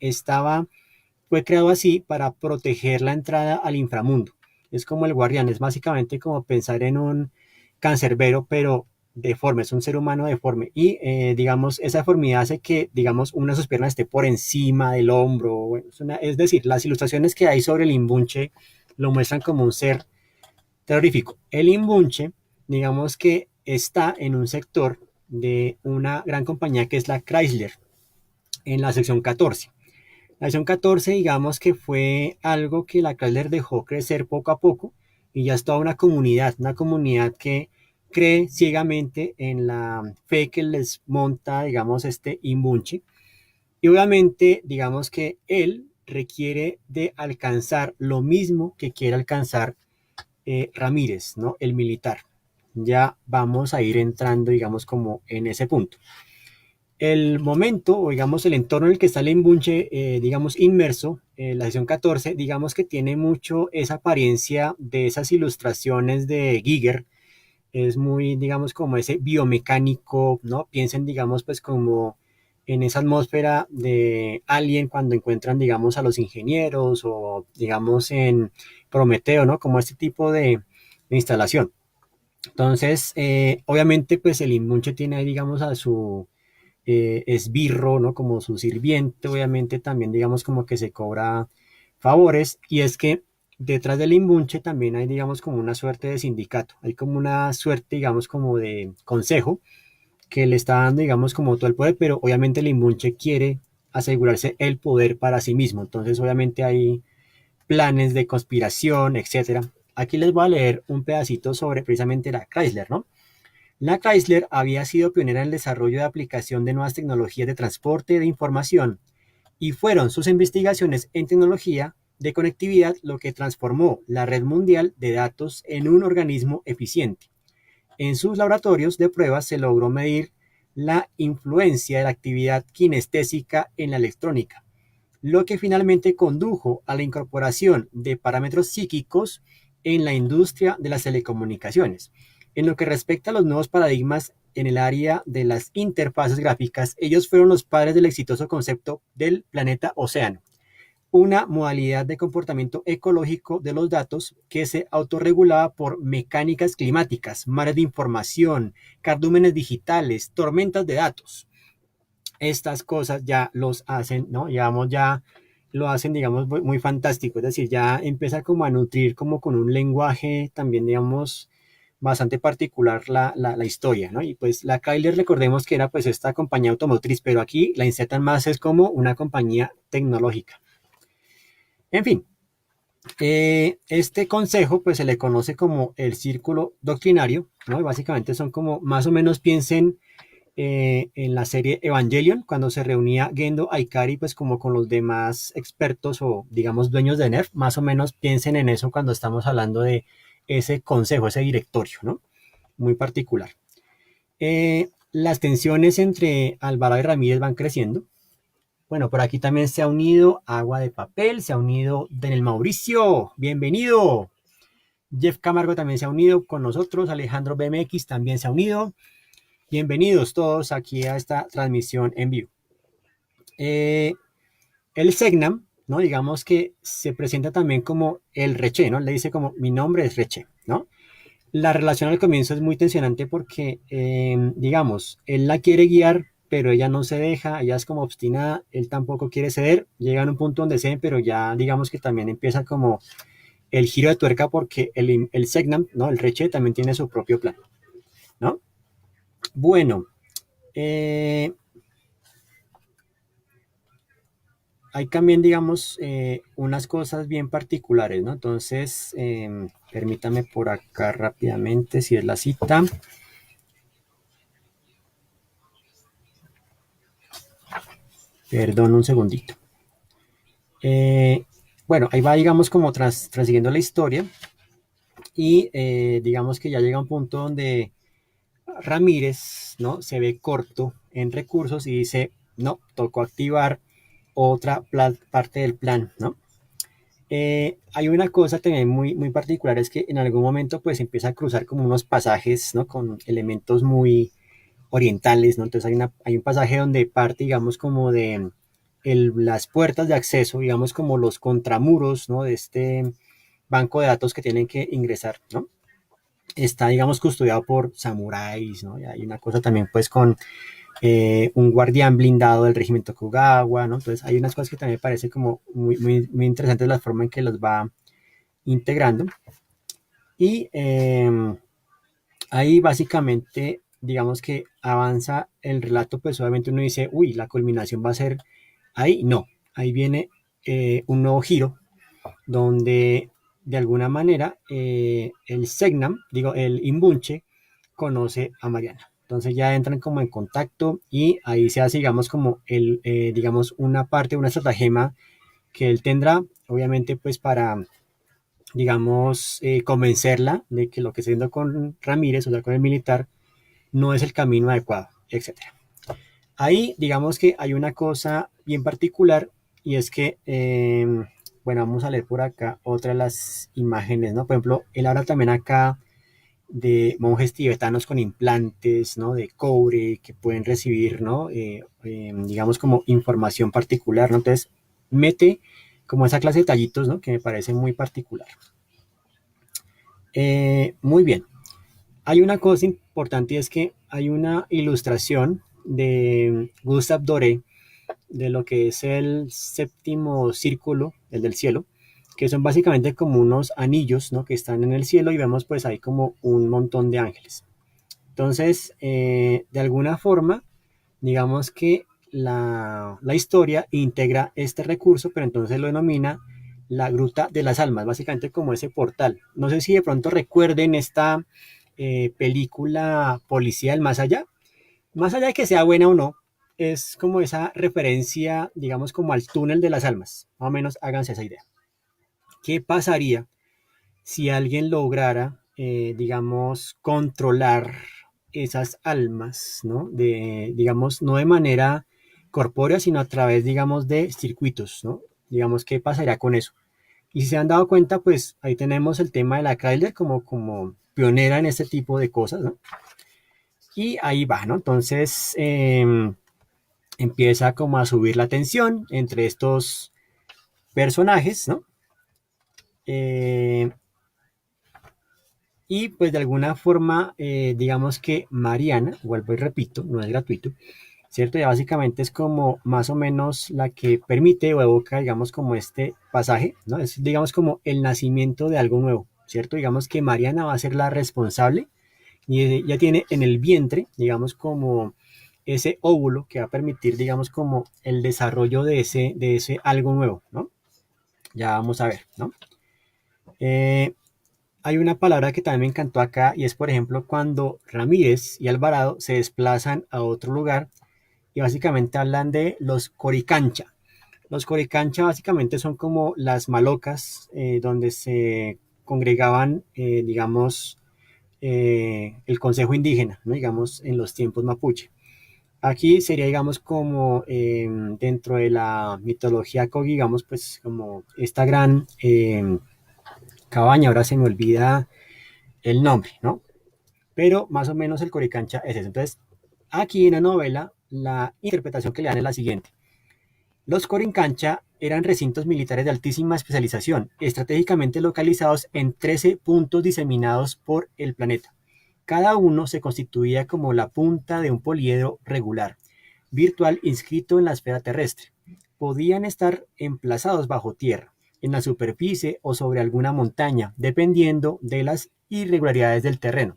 fue creado así para proteger la entrada al inframundo. Es como el guardián, es básicamente como pensar en un cancerbero, pero deforme, es un ser humano deforme. Y digamos, esa deformidad hace que, digamos, una de sus piernas esté por encima del hombro. Bueno, es decir, las ilustraciones que hay sobre el imbunche lo muestran como un ser terrorífico. El imbunche, digamos que está en un sector de una gran compañía que es la Chrysler, en la sección 14. La versión 14, digamos que fue algo que la Chrysler dejó crecer poco a poco y ya es toda una comunidad que cree ciegamente en la fe que les monta, digamos, este imbunche. Y obviamente, digamos que él requiere de alcanzar lo mismo que quiere alcanzar Ramírez, ¿no? El militar. Ya vamos a ir entrando, digamos, como en ese punto. El momento, o digamos el entorno en el que está el embunche, digamos, inmerso, la sesión 14, digamos que tiene mucho esa apariencia de esas ilustraciones de Giger, es muy, digamos, como ese biomecánico, ¿no? Piensen, digamos, pues como en esa atmósfera de Alien cuando encuentran, digamos, a los ingenieros o, digamos, en Prometeo, ¿no? Como este tipo de instalación. Entonces, obviamente, pues el Inmunche tiene ahí, digamos, a su esbirro, ¿no? Como su sirviente, obviamente también digamos como que se cobra favores, y es que detrás del imbunche también hay digamos como una suerte de sindicato, hay como una suerte digamos como de consejo que le está dando digamos como todo el poder, pero obviamente el imbunche quiere asegurarse el poder para sí mismo, entonces obviamente hay planes de conspiración, etcétera. Aquí les voy a leer un pedacito sobre precisamente la Chrysler, ¿no? La Chrysler había sido pionera en el desarrollo de aplicación de nuevas tecnologías de transporte de información, y fueron sus investigaciones en tecnología de conectividad lo que transformó la red mundial de datos en un organismo eficiente. En sus laboratorios de pruebas se logró medir la influencia de la actividad kinestésica en la electrónica, lo que finalmente condujo a la incorporación de parámetros psíquicos en la industria de las telecomunicaciones. En lo que respecta a los nuevos paradigmas en el área de las interfaces gráficas, ellos fueron los padres del exitoso concepto del planeta océano, una modalidad de comportamiento ecológico de los datos que se autorregulaba por mecánicas climáticas, mares de información, cardúmenes digitales, tormentas de datos. Estas cosas ya los hacen, ¿no? Digamos, ya lo hacen, digamos, muy fantástico, es decir, ya empieza como a nutrir como con un lenguaje también, digamos, bastante particular la historia, ¿no? Y pues la Chrysler, recordemos que era pues esta compañía automotriz, pero aquí la insertan más es como una compañía tecnológica. En fin, este consejo pues se le conoce como el círculo doctrinario, ¿no? Y básicamente son como, más o menos piensen en la serie Evangelion, cuando se reunía Gendo Aikari, pues como con los demás expertos o digamos dueños de NERF, más o menos piensen en eso cuando estamos hablando de ese consejo, ese directorio, ¿no? Muy particular. Las tensiones entre Alvarado y Ramírez van creciendo. Bueno, por aquí también se ha unido Agua de Papel, se ha unido Denel Mauricio, bienvenido. Jeff Camargo también se ha unido con nosotros, Alejandro BMX también se ha unido. Bienvenidos todos aquí a esta transmisión en vivo. El Segnam, ¿no? Digamos que se presenta también como el Reche, ¿no? Le dice como mi nombre es Reche, ¿no? La relación al comienzo es muy tensionante porque, digamos, él la quiere guiar, pero ella no se deja, ella es como obstinada, él tampoco quiere ceder, llega a un punto donde ceden, pero ya digamos que también empieza como el giro de tuerca porque el Segnam, ¿no? El Reche también tiene su propio plan, ¿no? Bueno, eh, hay también, digamos, unas cosas bien particulares, ¿no? Entonces, permítame por acá rápidamente, si es la cita. Perdón, un segundito. Eh, bueno, ahí va, digamos, como transiguiendo la historia y digamos que ya llega un punto donde Ramírez, ¿no? Se ve corto en recursos y dice, no, tocó activar otra parte del plan, ¿no? Hay una cosa también muy particular, es que en algún momento pues empieza a cruzar como unos pasajes, ¿no? Con elementos muy orientales, ¿no? Entonces hay un pasaje donde parte, digamos, como de las puertas de acceso, digamos, como los contramuros, ¿no? De este banco de datos que tienen que ingresar, ¿no? Está, digamos, custodiado por samuráis, ¿no? Y hay una cosa también pues con un guardián blindado del régimen Tokugawa, ¿no? Entonces hay unas cosas que también me parece como muy interesantes la forma en que los va integrando. Y ahí básicamente, digamos que avanza el relato, pues obviamente uno dice, uy, la culminación va a ser ahí. No, ahí viene un nuevo giro donde de alguna manera el Segnam, digo, el Imbunche, conoce a Mariana. Entonces ya entran como en contacto y ahí se hace, digamos, como digamos, una parte, una estratagema que él tendrá, obviamente, pues para, digamos, convencerla de que lo que está haciendo con Ramírez, o sea, con el militar, no es el camino adecuado, etcétera. Ahí, digamos que hay una cosa bien particular y es que, bueno, vamos a leer por acá otra de las imágenes, ¿no? Por ejemplo, él habla también acá de monjes tibetanos con implantes, ¿no? De cobre que pueden recibir, ¿no? Digamos como información particular, ¿no? Entonces, mete como esa clase de tallitos, ¿no? Que me parece muy particular. Muy bien. Hay una cosa importante y es que hay una ilustración de Gustave Doré, de lo que es el séptimo círculo, el del cielo, que son básicamente como unos anillos, ¿no? Que están en el cielo y vemos pues ahí como un montón de ángeles. Entonces, de alguna forma, digamos que la historia integra este recurso, pero entonces lo denomina la Gruta de las Almas, básicamente como ese portal. No sé si de pronto recuerden esta película Policía del Más allá de que sea buena o no, es como esa referencia, digamos, como al túnel de las almas. Más o menos háganse esa idea. ¿Qué pasaría si alguien lograra, digamos, controlar esas almas, ¿no? Digamos, no de manera corpórea, sino a través, digamos, de circuitos, ¿no? Digamos, ¿qué pasaría con eso? Y si se han dado cuenta, pues ahí tenemos el tema de la Kyler como pionera en este tipo de cosas, ¿no? Y ahí va, ¿no? Entonces empieza como a subir la tensión entre estos personajes, ¿no? Eh, Y pues de alguna forma, digamos que Mariana, vuelvo y repito, no es gratuito, ¿cierto? Ya básicamente es como más o menos la que permite o evoca, digamos, como este pasaje, ¿no? Es, digamos, como el nacimiento de algo nuevo, ¿cierto? Digamos que Mariana va a ser la responsable y ya tiene en el vientre, digamos, como ese óvulo que va a permitir, digamos, como el desarrollo de ese algo nuevo, ¿no? Ya vamos a ver, ¿no? Eh, Hay una palabra que también me encantó acá y es, por ejemplo, cuando Ramírez y Alvarado se desplazan a otro lugar y básicamente hablan de los coricancha. Los coricancha básicamente son como las malocas donde se congregaban, digamos, el consejo indígena, ¿no? Digamos, en los tiempos mapuche. Aquí sería, digamos, como dentro de la mitología Kogi, digamos, pues como esta gran cabaña, ahora se me olvida el nombre, ¿no? Pero más o menos el Coricancha es eso. Entonces, aquí en la novela, la interpretación que le dan es la siguiente. Los Corincancha eran recintos militares de altísima especialización, estratégicamente localizados en 13 puntos diseminados por el planeta. Cada uno se constituía como la punta de un poliedro regular, virtual inscrito en la esfera terrestre. Podían estar emplazados bajo tierra, en la superficie o sobre alguna montaña, dependiendo de las irregularidades del terreno.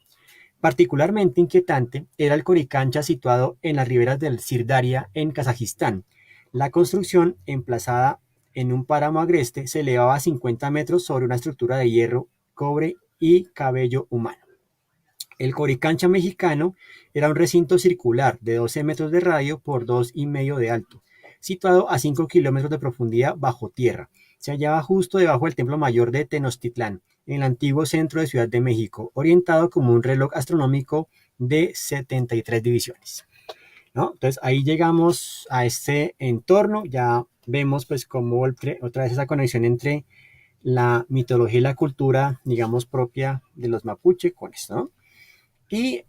Particularmente inquietante era el Coricancha situado en las riberas del Sirdaria en Kazajistán. La construcción, emplazada en un páramo agreste, se elevaba a 50 metros sobre una estructura de hierro, cobre y cabello humano. El Coricancha mexicano era un recinto circular de 12 metros de radio por 2,5 de alto, situado a 5 kilómetros de profundidad bajo tierra. Se hallaba justo debajo del Templo Mayor de Tenochtitlán, en el antiguo centro de Ciudad de México, orientado como un reloj astronómico de 73 divisiones, ¿no? Entonces ahí llegamos a este entorno, ya vemos pues como otra vez esa conexión entre la mitología y la cultura, digamos, propia de los mapuche con esto, ¿no? Y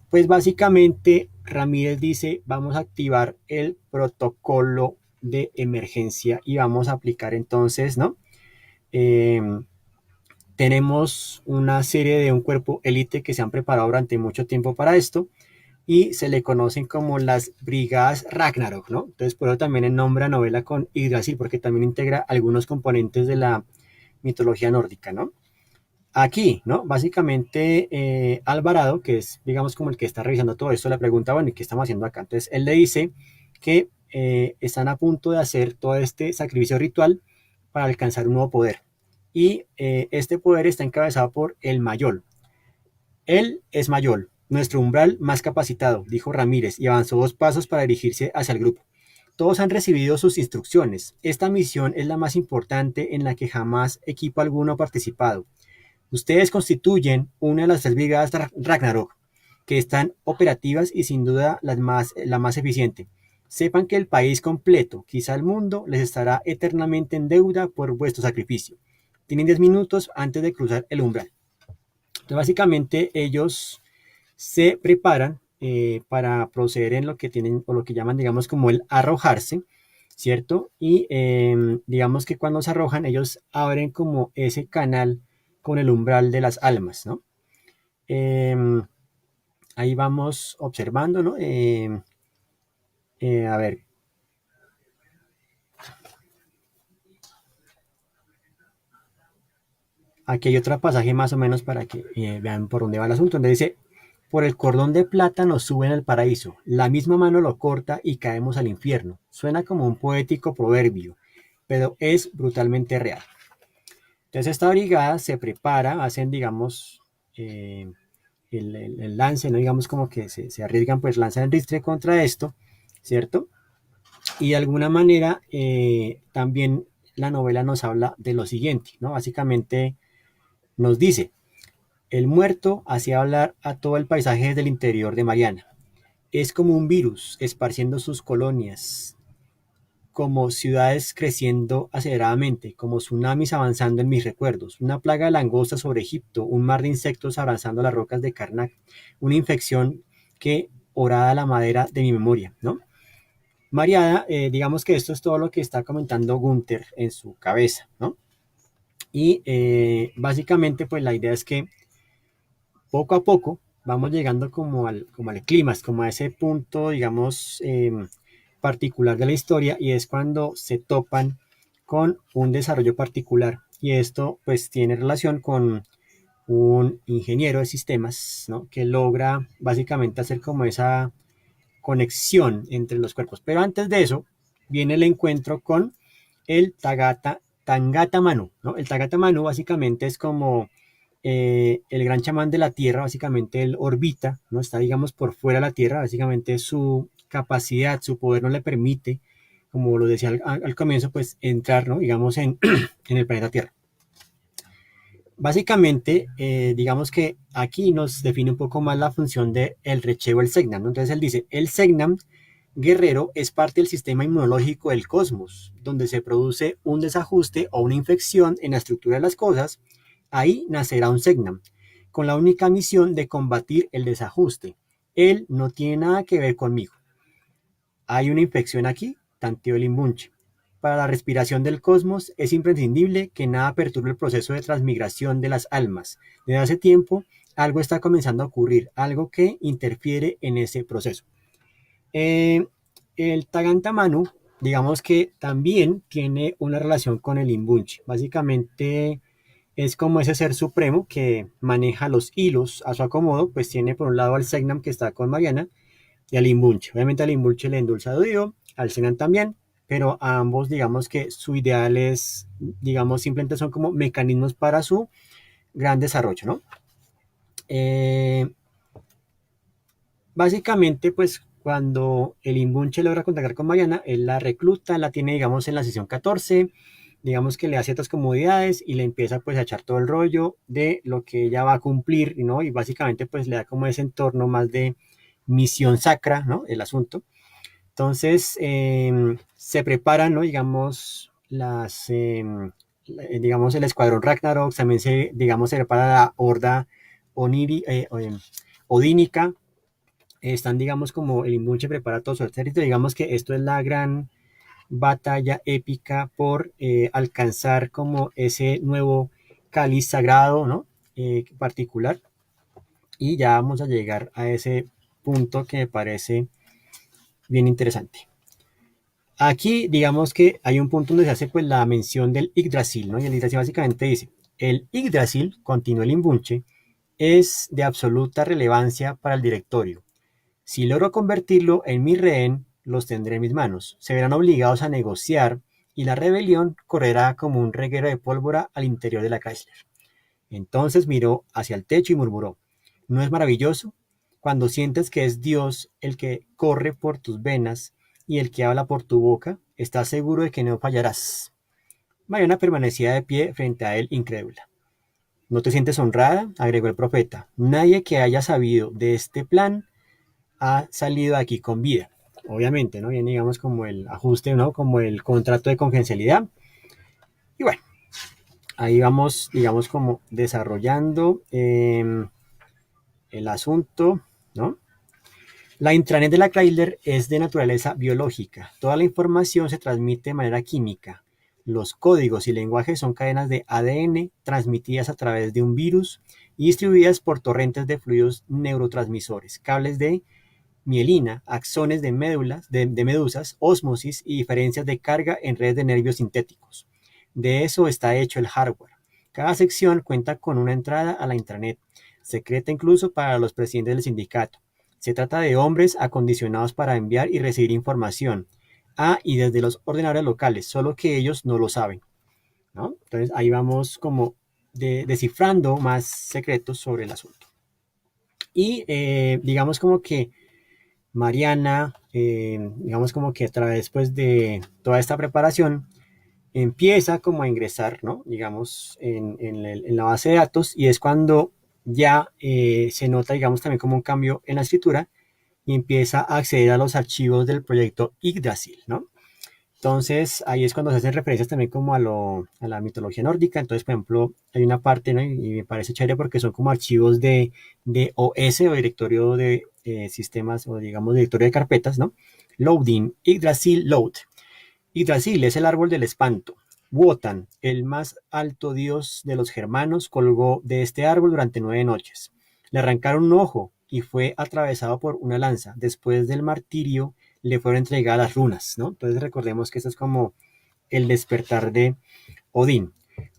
pues básicamente Ramírez dice, vamos a activar el protocolo de emergencia y vamos a aplicar entonces, ¿no? Eh, Tenemos una serie de un cuerpo élite que se han preparado durante mucho tiempo para esto y se le conocen como las Brigadas Ragnarok, ¿no? Entonces, por eso también el nombre a novela con Yggdrasil, porque también integra algunos componentes de la mitología nórdica, ¿no? Aquí, ¿no? Básicamente, Alvarado, que es, digamos, como el que está revisando todo esto, le pregunta, bueno, ¿y qué estamos haciendo acá? Entonces, él le dice que están a punto de hacer todo este sacrificio ritual para alcanzar un nuevo poder. Y este poder está encabezado por el Mayol. Él es Mayol, nuestro umbral más capacitado, dijo Ramírez, y avanzó 2 pasos para dirigirse hacia el grupo. Todos han recibido sus instrucciones. Esta misión es la más importante en la que jamás equipo alguno ha participado. Ustedes constituyen una de las 3 brigadas Ragnarok, que están operativas y sin duda la más eficiente. Sepan que el país completo, quizá el mundo, les estará eternamente en deuda por vuestro sacrificio. Tienen 10 minutos antes de cruzar el umbral. Entonces, básicamente, ellos se preparan para proceder en lo que tienen o lo que llaman, digamos, como el arrojarse, ¿cierto? Y digamos que cuando se arrojan, ellos abren como ese canal con el umbral de las almas, ¿no? Eh, Ahí vamos observando, ¿no? A ver, aquí hay otro pasaje más o menos para que vean por dónde va el asunto, donde dice, por el cordón de plata nos suben al paraíso, la misma mano lo corta y caemos al infierno. Suena como un poético proverbio, pero es brutalmente real. Entonces esta brigada se prepara, hacen, digamos, eh, el lance, ¿no? Digamos como que se arriesgan, pues lanzan el ristre contra esto, ¿cierto? Y de alguna manera también la novela nos habla de lo siguiente, ¿no? Básicamente nos dice, el muerto hacía hablar a todo el paisaje del interior de Mariana. Es como un virus esparciendo sus colonias, como ciudades creciendo aceleradamente, como tsunamis avanzando en mis recuerdos, una plaga de langostas sobre Egipto, un mar de insectos abrazando las rocas de Karnak, una infección que horada la madera de mi memoria, ¿no? Mariana, digamos que esto es todo lo que está comentando Gunther en su cabeza, ¿no? Y básicamente, pues la idea es que poco a poco vamos llegando como al clímax, como a ese punto, digamos, particular de la historia, y es cuando se topan con un desarrollo particular. Y esto pues tiene relación con un ingeniero de sistemas, ¿no? Que logra básicamente hacer como esa conexión entre los cuerpos. Pero antes de eso, viene el encuentro con el Tangata Manu, ¿no? El Tangata Manu básicamente es como el gran chamán de la Tierra, básicamente él orbita, ¿no? Está, digamos, por fuera de la Tierra, básicamente su capacidad, su poder no le permite, como lo decía al comienzo, pues entrar, ¿no? Digamos, en el planeta Tierra. Básicamente, digamos que aquí nos define un poco más la función del recheo del Segnam, ¿no? Entonces él dice, el Segnam guerrero es parte del sistema inmunológico del cosmos, donde se produce un desajuste o una infección en la estructura de las cosas, ahí nacerá un Segnam, con la única misión de combatir el desajuste. Él no tiene nada que ver conmigo. Hay una infección aquí, tanteó el imbunche. Para la respiración del cosmos es imprescindible que nada perturbe el proceso de transmigración de las almas. Desde hace tiempo algo está comenzando a ocurrir, algo que interfiere en ese proceso. Eh, el Tagantamanu, digamos que también tiene una relación con el imbunche. Básicamente es como ese ser supremo que maneja los hilos a su acomodo, pues tiene por un lado al Segnam que está con Mariana y al Imbunche. Obviamente al Imbunche le endulza el oído, al Senan también, pero a ambos digamos que su ideal es, digamos, simplemente son como mecanismos para su gran desarrollo, ¿no? Eh, Básicamente, pues cuando el Imbunche logra contactar con Mariana, él la recluta, la tiene, digamos, en la sesión 14, digamos que le da ciertas comodidades y le empieza pues a echar todo el rollo de lo que ella va a cumplir, ¿no? Y básicamente pues le da como ese entorno más de misión sacra, ¿no? El asunto. Entonces, se preparan, ¿no? Digamos, digamos, el escuadrón Ragnarok, también digamos, se prepara la horda odínica, están, digamos, como el Inmunche prepara todo su ejército, digamos que esto es la gran batalla épica por alcanzar como ese nuevo cáliz sagrado, ¿no? Particular, y ya vamos a llegar a ese punto que me parece bien interesante. Aquí, digamos que hay un punto donde se hace pues la mención del Yggdrasil, ¿no? Y el Yggdrasil básicamente dice, el Yggdrasil, continúa el Imbunche, es de absoluta relevancia para el directorio. Si logro convertirlo en mi rehén, los tendré en mis manos. Se verán obligados a negociar y la rebelión correrá como un reguero de pólvora al interior de la Chrysler. Entonces miró hacia el techo y murmuró, ¿no es maravilloso? Cuando sientes que es Dios el que corre por tus venas y el que habla por tu boca, estás seguro de que no fallarás. Mariana permanecía de pie frente a él incrédula. ¿No te sientes honrada? Agregó el profeta. Nadie que haya sabido de este plan ha salido de aquí con vida. Obviamente, ¿no? Bien, digamos como el ajuste, ¿no? Como el contrato de confidencialidad. Y bueno, ahí vamos, digamos, como desarrollando el asunto, ¿no? La intranet de la Chrysler es de naturaleza biológica. Toda la información se transmite de manera química. Los códigos y lenguajes son cadenas de ADN transmitidas a través de un virus y distribuidas por torrentes de fluidos neurotransmisores, cables de mielina, axones de médulas, de medusas, ósmosis y diferencias de carga en redes de nervios sintéticos. De eso está hecho el hardware. Cada sección cuenta con una entrada a la intranet, secreta incluso para los presidentes del sindicato. Se trata de hombres acondicionados para enviar y recibir información a y desde los ordenadores locales, solo que ellos no lo saben, ¿no? Entonces ahí vamos como descifrando más secretos sobre el asunto. Y digamos como que Mariana, digamos como que a través pues, de toda esta preparación, empieza como a ingresar, ¿no? Digamos, en la base de datos y es cuando ya se nota, digamos, también como un cambio en la escritura y empieza a acceder a los archivos del proyecto Yggdrasil, ¿no? Entonces, ahí es cuando se hacen referencias también como a la mitología nórdica. Entonces, por ejemplo, hay una parte, ¿no? Y me parece chévere porque son como archivos de OS o directorio de sistemas o digamos directorio de carpetas, ¿no? Loading, Yggdrasil load. Yggdrasil es el árbol del espanto. Wotan, el más alto dios de los germanos, colgó de este árbol durante 9 noches. Le arrancaron un ojo y fue atravesado por una lanza. Después del martirio le fueron entregadas las runas, ¿no? Entonces recordemos que esto es como el despertar de Odín.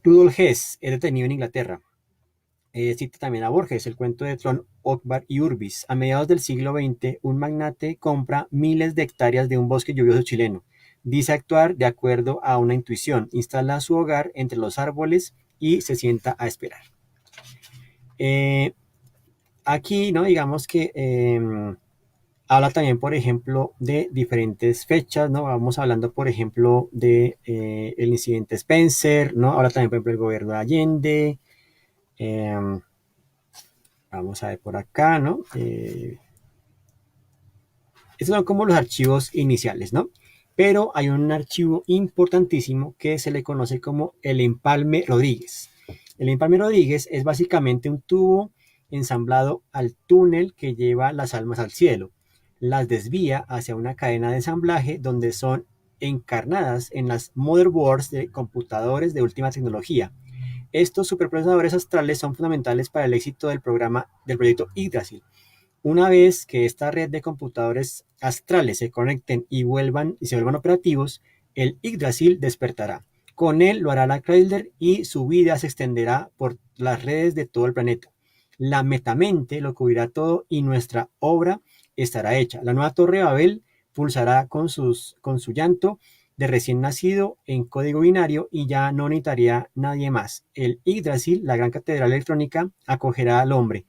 Rudolf Hess es detenido en Inglaterra. Cita también a Borges, el cuento de Tron, Okvar y Urbis. A mediados del siglo XX, un magnate compra miles de hectáreas de un bosque lluvioso chileno. Dice actuar de acuerdo a una intuición, instala su hogar entre los árboles y se sienta a esperar. Eh, Aquí, ¿no? Digamos que habla también, por ejemplo, de diferentes fechas, ¿no? Vamos hablando, por ejemplo, de el incidente Spencer, ¿no? Habla también, por ejemplo, del gobierno de Allende. Eh, Vamos a ver por acá, ¿no? Estos son como los archivos iniciales, ¿no? Pero hay un archivo importantísimo que se le conoce como el empalme Rodríguez. El empalme Rodríguez es básicamente un tubo ensamblado al túnel que lleva las almas al cielo. Las desvía hacia una cadena de ensamblaje donde son encarnadas en las motherboards de computadores de última tecnología. Estos superprocesadores astrales son fundamentales para el éxito del programa del proyecto Yggdrasil. Una vez que esta red de computadores astrales se conecten y se vuelvan operativos, el Yggdrasil despertará. Con él lo hará la Chrysler y su vida se extenderá por las redes de todo el planeta. La metamente lo cubrirá todo y nuestra obra estará hecha. La nueva Torre Babel pulsará con su llanto de recién nacido en código binario y ya no necesitaría nadie más. El Yggdrasil, la gran catedral electrónica, acogerá al hombre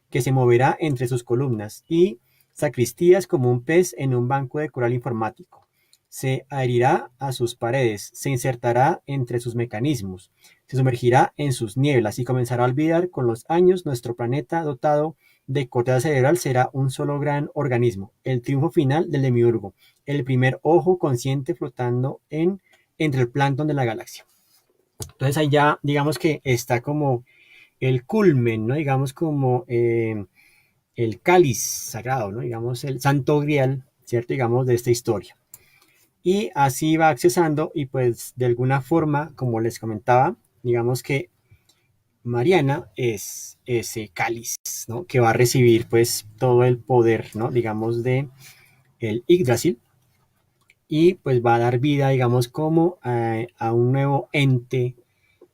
que se moverá entre sus columnas y sacristías como un pez en un banco de coral informático. Se adherirá a sus paredes, se insertará entre sus mecanismos, se sumergirá en sus nieblas y comenzará a olvidar con los años nuestro planeta dotado de corteza cerebral será un solo gran organismo, el triunfo final del demiurgo, el primer ojo consciente flotando entre el plancton de la galaxia. Entonces ahí ya digamos que está como el culmen, ¿no? Digamos como el cáliz sagrado, ¿no? Digamos el santo grial, ¿cierto? Digamos de esta historia. Y así va accesando y pues de alguna forma, como les comentaba, digamos que Mariana es ese cáliz, ¿no? Que va a recibir pues todo el poder, ¿no? Digamos de el Yggdrasil y pues va a dar vida, digamos, como a un nuevo ente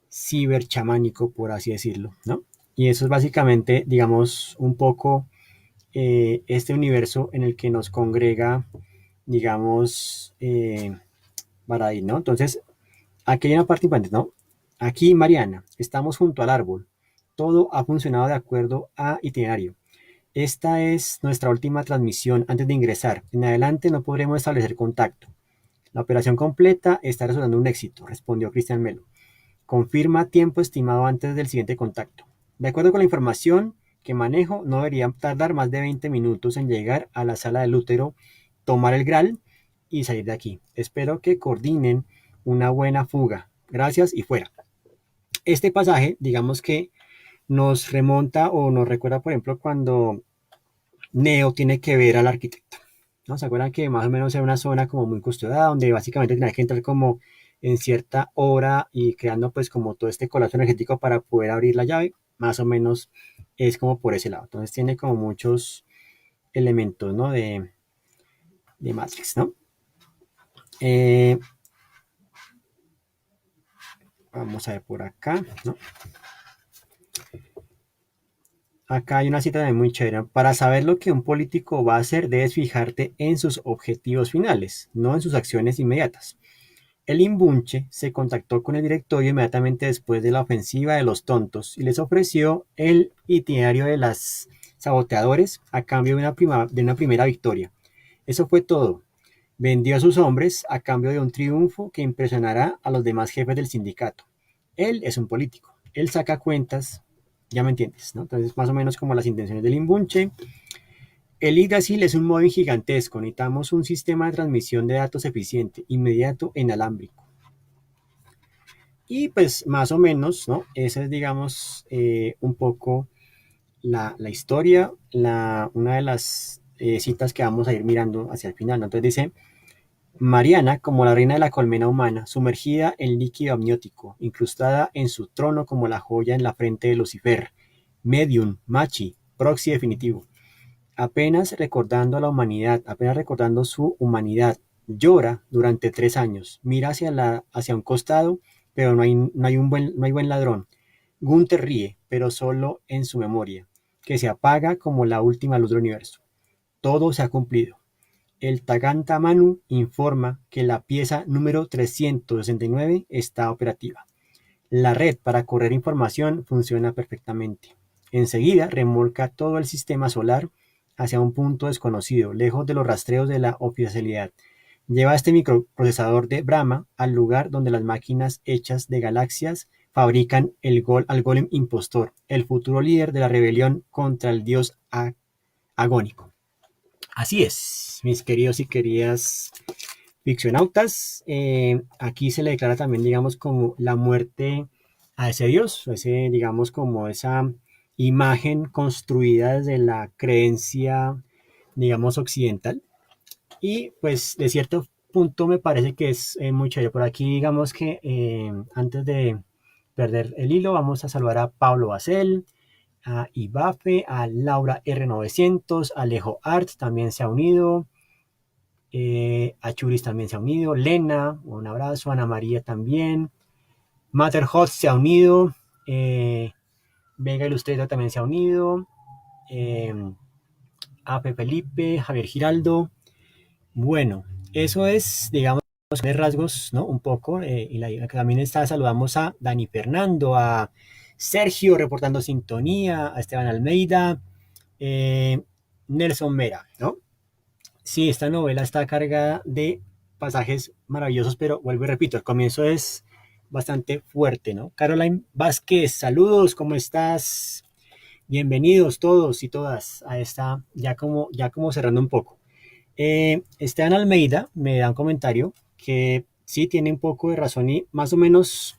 ciberchamánico, por así decirlo, ¿no? Y eso es básicamente, digamos, un poco este universo en el que nos congrega, digamos, Baradí, ¿no? Entonces, aquí hay una parte importante, ¿no? Aquí, Mariana, estamos junto al árbol. Todo ha funcionado de acuerdo a itinerario. Esta es nuestra última transmisión antes de ingresar. En adelante no podremos establecer contacto. La operación completa está resultando un éxito, respondió Cristian Melo. Confirma tiempo estimado antes del siguiente contacto. De acuerdo con la información que manejo, no debería tardar más de 20 minutos en llegar a la sala del útero, tomar el Graal y salir de aquí. Espero que coordinen una buena fuga. Gracias y fuera. Este pasaje, digamos que nos remonta o nos recuerda, por ejemplo, cuando Neo tiene que ver al arquitecto, ¿no? ¿Se acuerdan que más o menos era una zona como muy custodiada, donde básicamente tenía que entrar como en cierta hora y creando pues como todo este colapso energético para poder abrir la llave? Más o menos es como por ese lado. Entonces tiene como muchos elementos, ¿no? De Matrix, ¿no? Eh, Vamos a ver por acá, ¿no? Acá hay una cita también muy chévere. Para saber lo que un político va a hacer, debes fijarte en sus objetivos finales, no en sus acciones inmediatas. El imbunche se contactó con el directorio inmediatamente después de la ofensiva de los tontos y les ofreció el itinerario de los saboteadores a cambio de una primera victoria. Eso fue todo. Vendió a sus hombres a cambio de un triunfo que impresionará a los demás jefes del sindicato. Él es un político. Él saca cuentas, ya me entiendes, ¿no? Entonces, más o menos como las intenciones del imbunche. El Yggdrasil es un móvil gigantesco. Necesitamos un sistema de transmisión de datos eficiente, inmediato, inalámbrico. Y pues más o menos, ¿no? Esa es, digamos, un poco la historia, una de las citas que vamos a ir mirando hacia el final, ¿no? Entonces dice, Mariana, como la reina de la colmena humana, sumergida en líquido amniótico, incrustada en su trono como la joya en la frente de Lucifer, medium, machi, proxy definitivo, apenas recordando a la humanidad, apenas recordando su humanidad, llora durante 3 años, mira hacia un costado, pero no hay buen ladrón. Gunther ríe, pero solo en su memoria, que se apaga como la última luz del universo. Todo se ha cumplido. El Taganta Manu informa que la pieza número 369 está operativa. La red para correr información funciona perfectamente. Enseguida remolca todo el sistema solar hacia un punto desconocido, lejos de los rastreos de la oficialidad. Lleva este microprocesador de Brahma al lugar donde las máquinas hechas de galaxias fabrican al golem impostor, el futuro líder de la rebelión contra el dios agónico. Así es, mis queridos y queridas ficcionautas. Aquí se le declara también, digamos, como la muerte a ese dios, ese, digamos, como esa imagen construida desde la creencia, digamos, occidental. Y pues de cierto punto me parece que es muy chévere. Por aquí, digamos que antes de perder el hilo, vamos a saludar a Pablo Bacel, a Ibafe, a Laura R900, Alejo Art también se ha unido, a Churis también se ha unido, Lena, un abrazo, Ana María también, Matterhot se ha unido, Vega Ilustrator también se ha unido, eh, Ape Felipe, Javier Giraldo. Bueno, eso es, digamos, de rasgos, ¿no? Un poco, también saludamos a Dani Fernando, a Sergio reportando sintonía, a Esteban Almeida, eh, Nelson Mera, ¿no? Sí, esta novela está cargada de pasajes maravillosos, pero vuelvo y repito, el comienzo es bastante fuerte, ¿no? Caroline Vázquez, saludos, ¿cómo estás? Bienvenidos todos y todas a esta, ya como cerrando un poco. Esteban Almeida me da un comentario que sí tiene un poco de razón y más o menos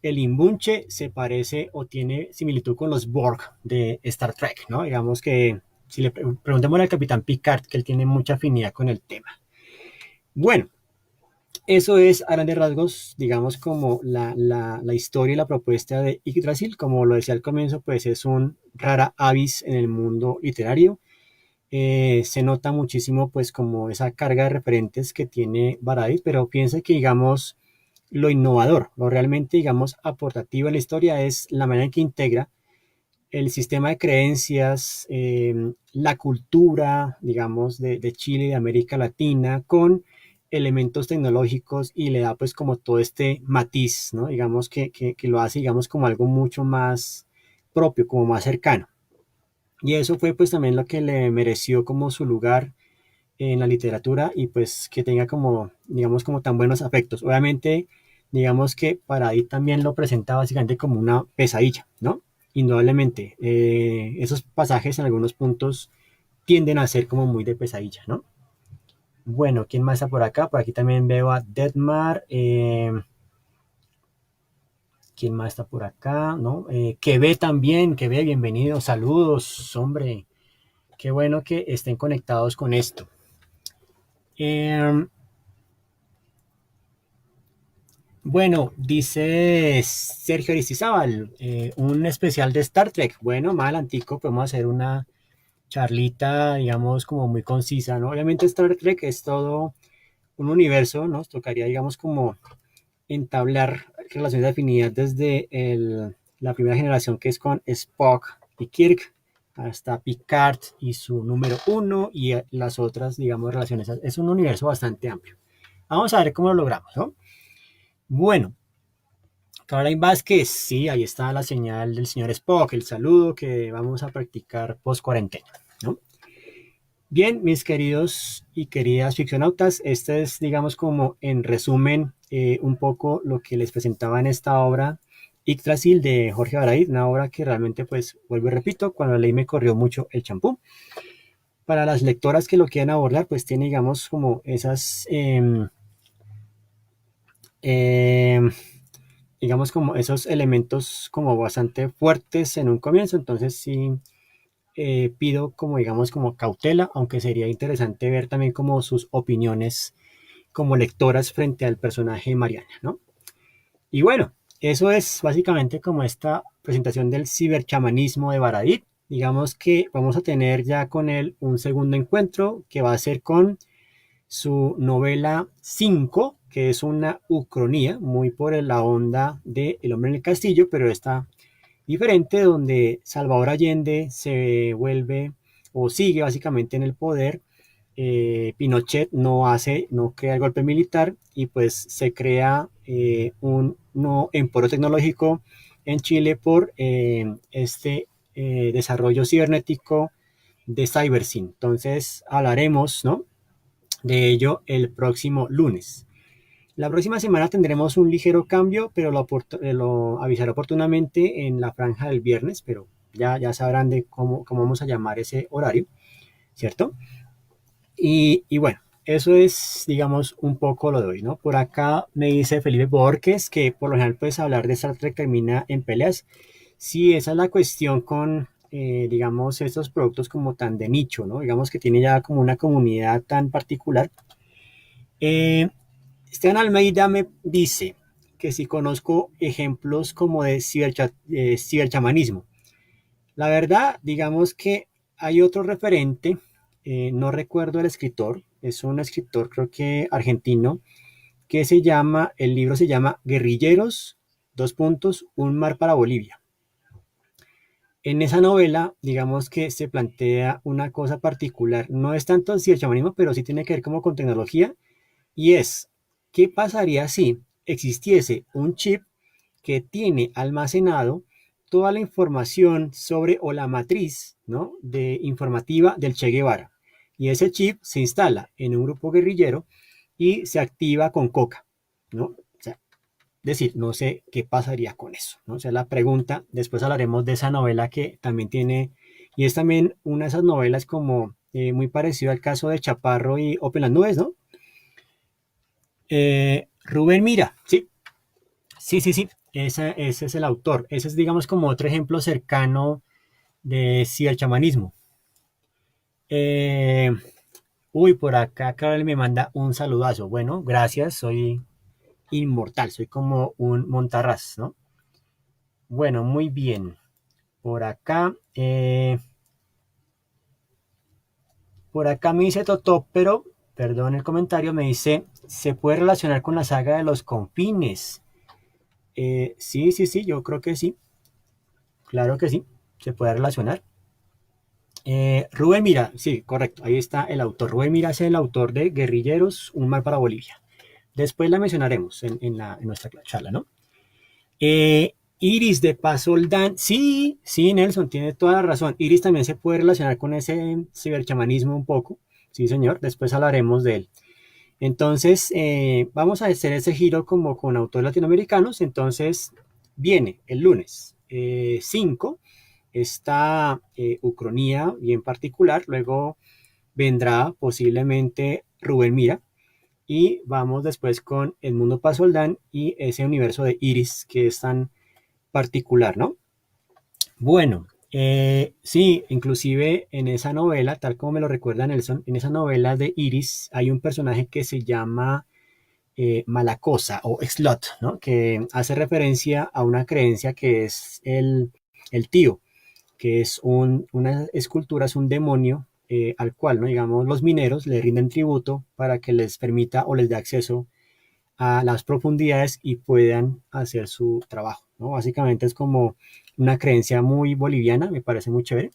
el imbunche se parece o tiene similitud con los Borg de Star Trek, ¿no? Digamos que si le preguntemos al capitán Picard, que él tiene mucha afinidad con el tema. Bueno, eso es a grandes rasgos, digamos, como la historia y la propuesta de Yggdrasil. Como lo decía al comienzo, pues es un rara avis en el mundo literario. Se nota muchísimo, pues, como esa carga de referentes que tiene Baradi, pero piensa que, digamos, lo innovador, lo realmente, digamos, aportativo en la historia es la manera en que integra el sistema de creencias, la cultura, digamos, de Chile y de América Latina con elementos tecnológicos y le da pues como todo este matiz, ¿no? Digamos que lo hace, digamos, como algo mucho más propio, como más cercano. Y eso fue pues también lo que le mereció como su lugar en la literatura y pues que tenga como, digamos, como tan buenos afectos. Obviamente, digamos que Paradis también lo presenta básicamente como una pesadilla, ¿no? Indudablemente, esos pasajes en algunos puntos tienden a ser como muy de pesadilla, ¿no? Bueno, ¿quién más está por acá? Por aquí también veo a Deadmar. ¿Quién más está por acá? ¿No? Que ve también, que ve, bienvenido, saludos, hombre. Qué bueno que estén conectados con esto. Bueno, dice Sergio Aristizábal, un especial de Star Trek. Bueno, más adelantico podemos hacer charlita, digamos, como muy concisa, ¿no? Obviamente Star Trek es todo un universo, ¿no? Nos tocaría, digamos, como entablar relaciones de afinidad desde la primera generación que es con Spock y Kirk hasta Picard y su número uno y las otras, digamos, relaciones. Es un universo bastante amplio. Vamos a ver cómo lo logramos, ¿no? Bueno, Caroline Vázquez, sí, ahí está la señal del señor Spock, el saludo que vamos a practicar post cuarentena, ¿no? Bien, mis queridos y queridas ficcionautas, este es, digamos, como en resumen, un poco lo que les presentaba en esta obra Yggdrasil de Jorge Baradit, una obra que realmente, pues, vuelvo y repito, cuando la leí me corrió mucho el champú. Para las lectoras que lo quieran abordar, pues tiene, digamos, como esas, eh, digamos, como esos elementos como bastante fuertes en un comienzo, entonces sí pido como, digamos, como cautela, aunque sería interesante ver también como sus opiniones como lectoras frente al personaje Mariana, ¿no? Y bueno, eso es básicamente como esta presentación del ciberchamanismo de Baradit. Digamos que vamos a tener ya con él un segundo encuentro que va a ser con su novela 5, que es una ucronía, muy por la onda de El hombre en el castillo, pero está diferente, donde Salvador Allende se vuelve o sigue básicamente en el poder. Pinochet no crea el golpe militar y pues se crea un no emporio tecnológico en Chile por este desarrollo cibernético de CyberSyn. Entonces hablaremos, ¿no?, de ello el próximo lunes. La próxima semana tendremos un ligero cambio, pero lo avisaré oportunamente en la franja del viernes, pero ya sabrán de cómo vamos a llamar ese horario, ¿cierto? Y bueno, eso es, digamos, un poco lo de hoy, ¿no? Por acá me dice Felipe Borges que por lo general, pues hablar de Star Trek termina en peleas. Sí, esa es la cuestión con, digamos, estos productos como tan de nicho, ¿no? Digamos que tiene ya como una comunidad tan particular. Eh, Esteban Almeida me dice que si conozco ejemplos como de ciberchamanismo. La verdad, digamos que hay otro referente, no recuerdo el escritor, es un escritor creo que argentino, que el libro se llama Guerrilleros, dos puntos, un mar para Bolivia. En esa novela, digamos que se plantea una cosa particular, no es tanto ciberchamanismo, pero sí tiene que ver como con tecnología, y es, ¿qué pasaría si existiese un chip que tiene almacenado toda la información sobre o la matriz, ¿no?, de informativa del Che Guevara? Y ese chip se instala en un grupo guerrillero y se activa con coca, ¿no? O sea, decir, no sé qué pasaría con eso, ¿no? O sea, la pregunta, después hablaremos de esa novela que también tiene, y es también una de esas novelas como muy parecido al caso de Chaparro y Open las nubes, ¿no? Rubén Mira, sí, sí, ese es el autor. Ese es, digamos, como otro ejemplo cercano de ciberchamanismo. Eh, por acá Carol me manda un saludazo. Bueno, gracias, soy inmortal, soy como un montarraz, ¿no? Bueno, muy bien. Por acá, por acá me dice Totó, pero, perdón el comentario, me dice, ¿se puede relacionar con la saga de los confines? Sí, yo creo que sí. Claro que sí, se puede relacionar. Rubén Mira, sí, correcto, ahí está el autor. Rubén Mira es el autor de Guerrilleros, un mar para Bolivia. Después la mencionaremos en nuestra charla, ¿no? Iris de Pasoldán, sí, Nelson, tiene toda la razón. Iris también se puede relacionar con ese ciberchamanismo un poco. Sí, señor, después hablaremos de él. Entonces, vamos a hacer ese giro como con autores latinoamericanos. Entonces, viene el lunes 5 esta Ucronía bien particular. Luego vendrá posiblemente Rubén Mira. Y vamos después con El Mundo Pasoldán y ese universo de Iris que es tan particular, ¿no? Bueno, sí, inclusive en esa novela, tal como me lo recuerda Nelson, en esa novela de Iris hay un personaje que se llama Malacosa o Slot, ¿no? Que hace referencia a una creencia que es el tío, que es una escultura, es un demonio al cual, ¿no? Digamos, los mineros le rinden tributo para que les permita o les dé acceso a las profundidades y puedan hacer su trabajo, ¿no? Básicamente es como una creencia muy boliviana, me parece muy chévere.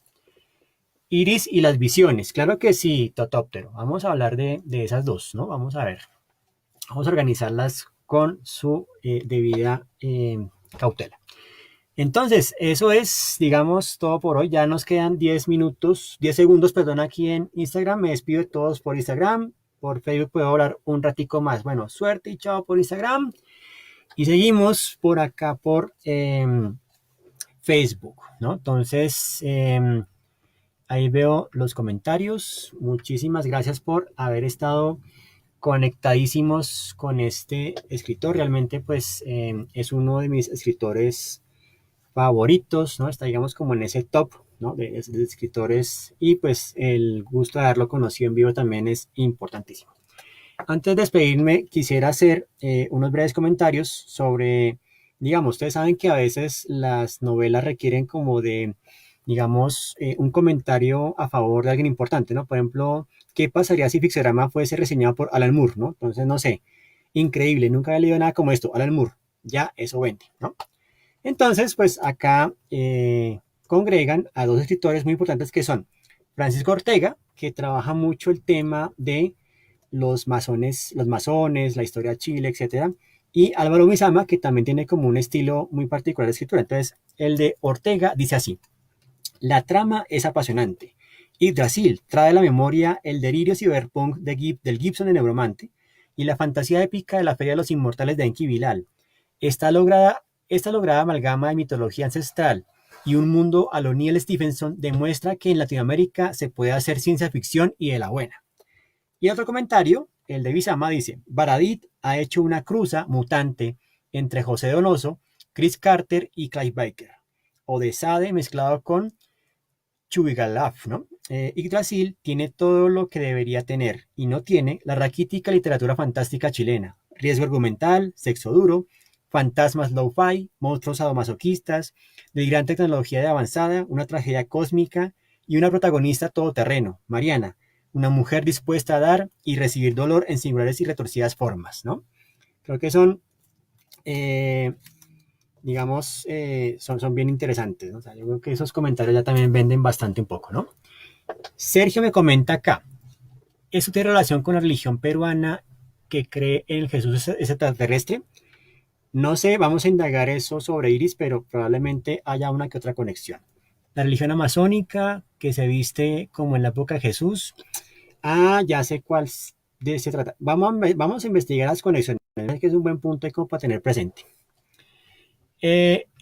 Iris y las visiones, claro que sí, Totóptero. Vamos a hablar de esas dos, ¿no? Vamos a ver, vamos a organizarlas con su debida cautela. Entonces, eso es, digamos, todo por hoy. Ya nos quedan 10 minutos, 10 segundos, perdón, aquí en Instagram. Me despido de todos por Instagram. Por Facebook puedo hablar un ratico más. Bueno, suerte y chao por Instagram. Y seguimos por acá por Facebook, ¿no? Entonces, ahí veo los comentarios. Muchísimas gracias por haber estado conectadísimos con este escritor. Realmente, pues, es uno de mis escritores favoritos, ¿no? Está, digamos, como en ese top, ¿no? De escritores y pues el gusto de haberlo conocido en vivo también es importantísimo. Antes de despedirme, quisiera hacer unos breves comentarios sobre, digamos, ustedes saben que a veces las novelas requieren como de, digamos, un comentario a favor de alguien importante, ¿no? Por ejemplo, ¿qué pasaría si Fixerama fuese reseñado por Alan Moore, ¿no? Entonces, no sé, increíble, nunca había leído nada como esto, Alan Moore, ya eso vende, ¿no? Entonces, pues acá congregan a dos escritores muy importantes que son Francisco Ortega, que trabaja mucho el tema de los masones, la historia de Chile, etcétera, y Álvaro Misama, que también tiene como un estilo muy particular de escritura. Entonces, el de Ortega dice así: la trama es apasionante. Yggdrasil trae a la memoria el delirio cyberpunk del Gibson de Neuromante y la fantasía épica de la Feria de los Inmortales de Enki Bilal. Esta lograda amalgama de mitología ancestral y un mundo a lo Neil Stephenson demuestra que en Latinoamérica se puede hacer ciencia ficción y de la buena. Y otro comentario, el de Bisama, dice: Baradit ha hecho una cruza mutante entre José Donoso, Chris Carter y Clive Barker, o de Sade mezclado con Chubigalaf, ¿no? Yggdrasil tiene todo lo que debería tener y no tiene la raquítica literatura fantástica chilena: riesgo argumental, sexo duro, fantasmas low-fi, monstruos sadomasoquistas, de gran tecnología de avanzada, una tragedia cósmica y una protagonista todoterreno, Mariana, una mujer dispuesta a dar y recibir dolor en singulares y retorcidas formas, ¿no? Creo que son, eh, digamos, son bien interesantes, ¿no? O sea, yo creo que esos comentarios ya también venden bastante un poco, ¿no? Sergio me comenta acá: ¿eso tiene relación con la religión peruana que cree en el Jesús extraterrestre? No sé, vamos a indagar eso sobre Iris, pero probablemente haya una que otra conexión. La religión amazónica que se viste como en la época de Jesús. Ah, ya sé cuál de se trata. Vamos a investigar las conexiones, que es un buen punto como para tener presente.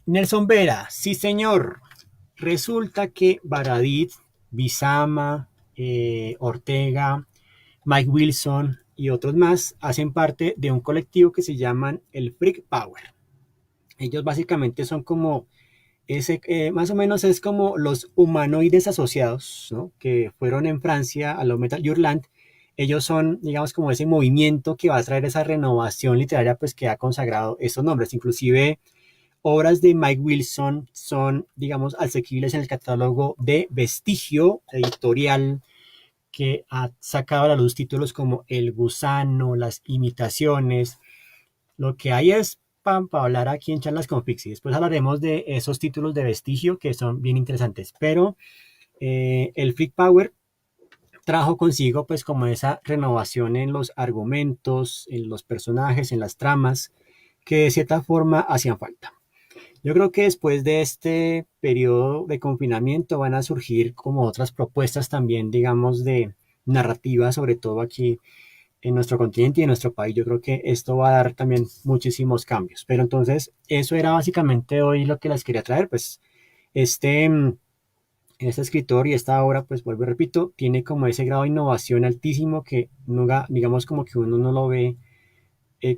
Nelson Vera, sí señor. Resulta que Baradit, Bisama, Ortega, Mike Wilson y otros más hacen parte de un colectivo que se llaman el Freak Power. Ellos básicamente son como más o menos es como los humanoides asociados, ¿no? Que fueron en Francia a lo Metal Hurlant. Ellos son, digamos, como ese movimiento que va a traer esa renovación literaria, pues que ha consagrado estos nombres. Inclusive obras de Mike Wilson son, digamos, asequibles en el catálogo de Vestigio Editorial, que ha sacado a la luz títulos como El Gusano, Las Imitaciones. Lo que hay es para hablar aquí en Charlas con Pixie. Después hablaremos de esos títulos de Vestigio que son bien interesantes. Pero el Freak Power trajo consigo pues como esa renovación en los argumentos, en los personajes, en las tramas, que de cierta forma hacían falta. Yo creo que después de este periodo de confinamiento van a surgir como otras propuestas también, digamos, de narrativa, sobre todo aquí en nuestro continente y en nuestro país. Yo creo que esto va a dar también muchísimos cambios. Pero entonces, eso era básicamente hoy lo que les quería traer. Pues este, este escritor y esta obra, pues vuelvo y repito, tiene como ese grado de innovación altísimo que nunca, digamos como que uno no lo ve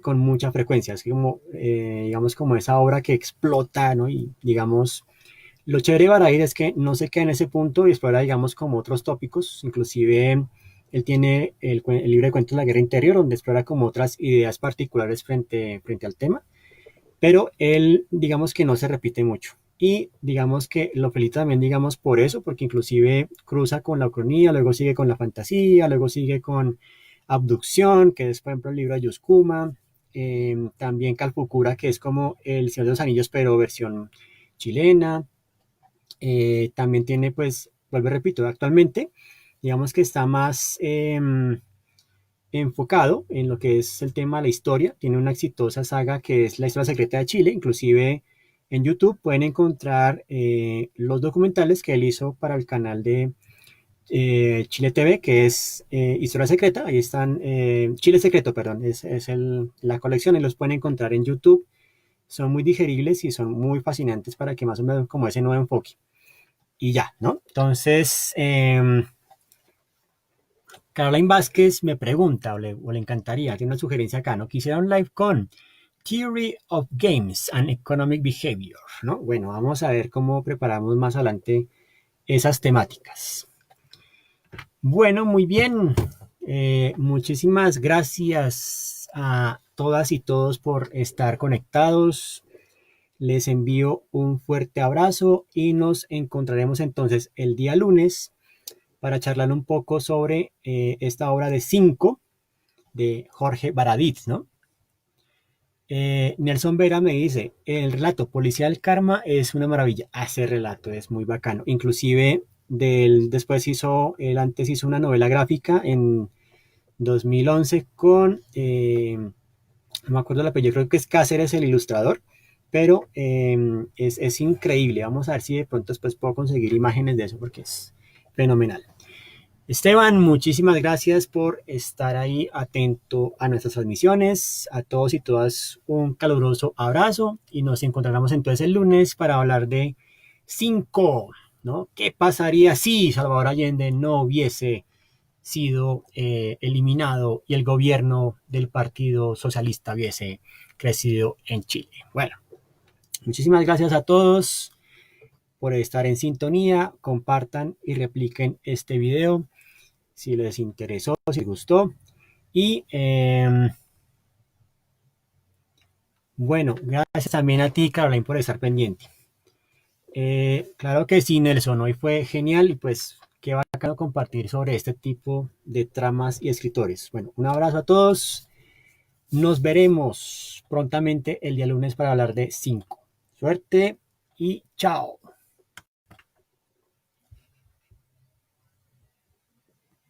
con mucha frecuencia. Es como, digamos, como esa obra que explota, ¿no? Y digamos, lo chévere de Barair es que no se queda en ese punto y explora, digamos, como otros tópicos. Inclusive él tiene el libro de cuentos de la guerra interior, donde explora como otras ideas particulares frente al tema, pero él, digamos que no se repite mucho. y digamos que lo felicito también, digamos, por eso, porque inclusive cruza con la ucronía, luego sigue con la fantasía, luego sigue con abducción, que es por ejemplo el libro de Yuskuma, también Calfucura, que es como el Señor de los Anillos, pero versión chilena. También tiene, pues, vuelvo y repito, actualmente, digamos que está más enfocado en lo que es el tema de la historia. Tiene una exitosa saga que es La Historia Secreta de Chile. Inclusive en YouTube pueden encontrar los documentales que él hizo para el canal de Chile TV, que es Historia Secreta. Ahí están, Chile Secreto, perdón, la colección y los pueden encontrar en YouTube. Son muy digeribles y son muy fascinantes para que más o menos como ese nuevo enfoque. Y ya, ¿no? Entonces, Caroline Vázquez me pregunta, o le encantaría, tiene una sugerencia acá, ¿no? Quisiera un live con Theory of Games and Economic Behavior, ¿no? Bueno, vamos a ver cómo preparamos más adelante esas temáticas. Bueno, muy bien. Muchísimas gracias a todas y todos por estar conectados. Les envío un fuerte abrazo y nos encontraremos entonces el día lunes para charlar un poco sobre esta obra de 5 de Jorge Baradit, ¿no? Nelson Vera me dice, el relato Policial Karma es una maravilla. Ese relato es muy bacano. Inclusive después él antes hizo una novela gráfica en 2011 con, no me acuerdo el apellido, creo que es Cáceres el ilustrador, pero es increíble. Vamos a ver si de pronto después puedo conseguir imágenes de eso porque es fenomenal. Esteban, muchísimas gracias por estar ahí atento a nuestras transmisiones. A todos y todas un caluroso abrazo y nos encontraremos entonces el lunes para hablar de 5, ¿no? ¿Qué pasaría si Salvador Allende no hubiese sido eliminado y el gobierno del Partido Socialista hubiese crecido en Chile? Bueno, muchísimas gracias a todos por estar en sintonía. Compartan y repliquen este video si les interesó, si les gustó. Y bueno, gracias también a ti, Caroline, por estar pendiente. Claro que sí, Nelson, hoy fue genial y pues qué bacano compartir sobre este tipo de tramas y escritores. Bueno, un abrazo a todos. Nos veremos prontamente el día lunes para hablar de 5. Suerte y chao.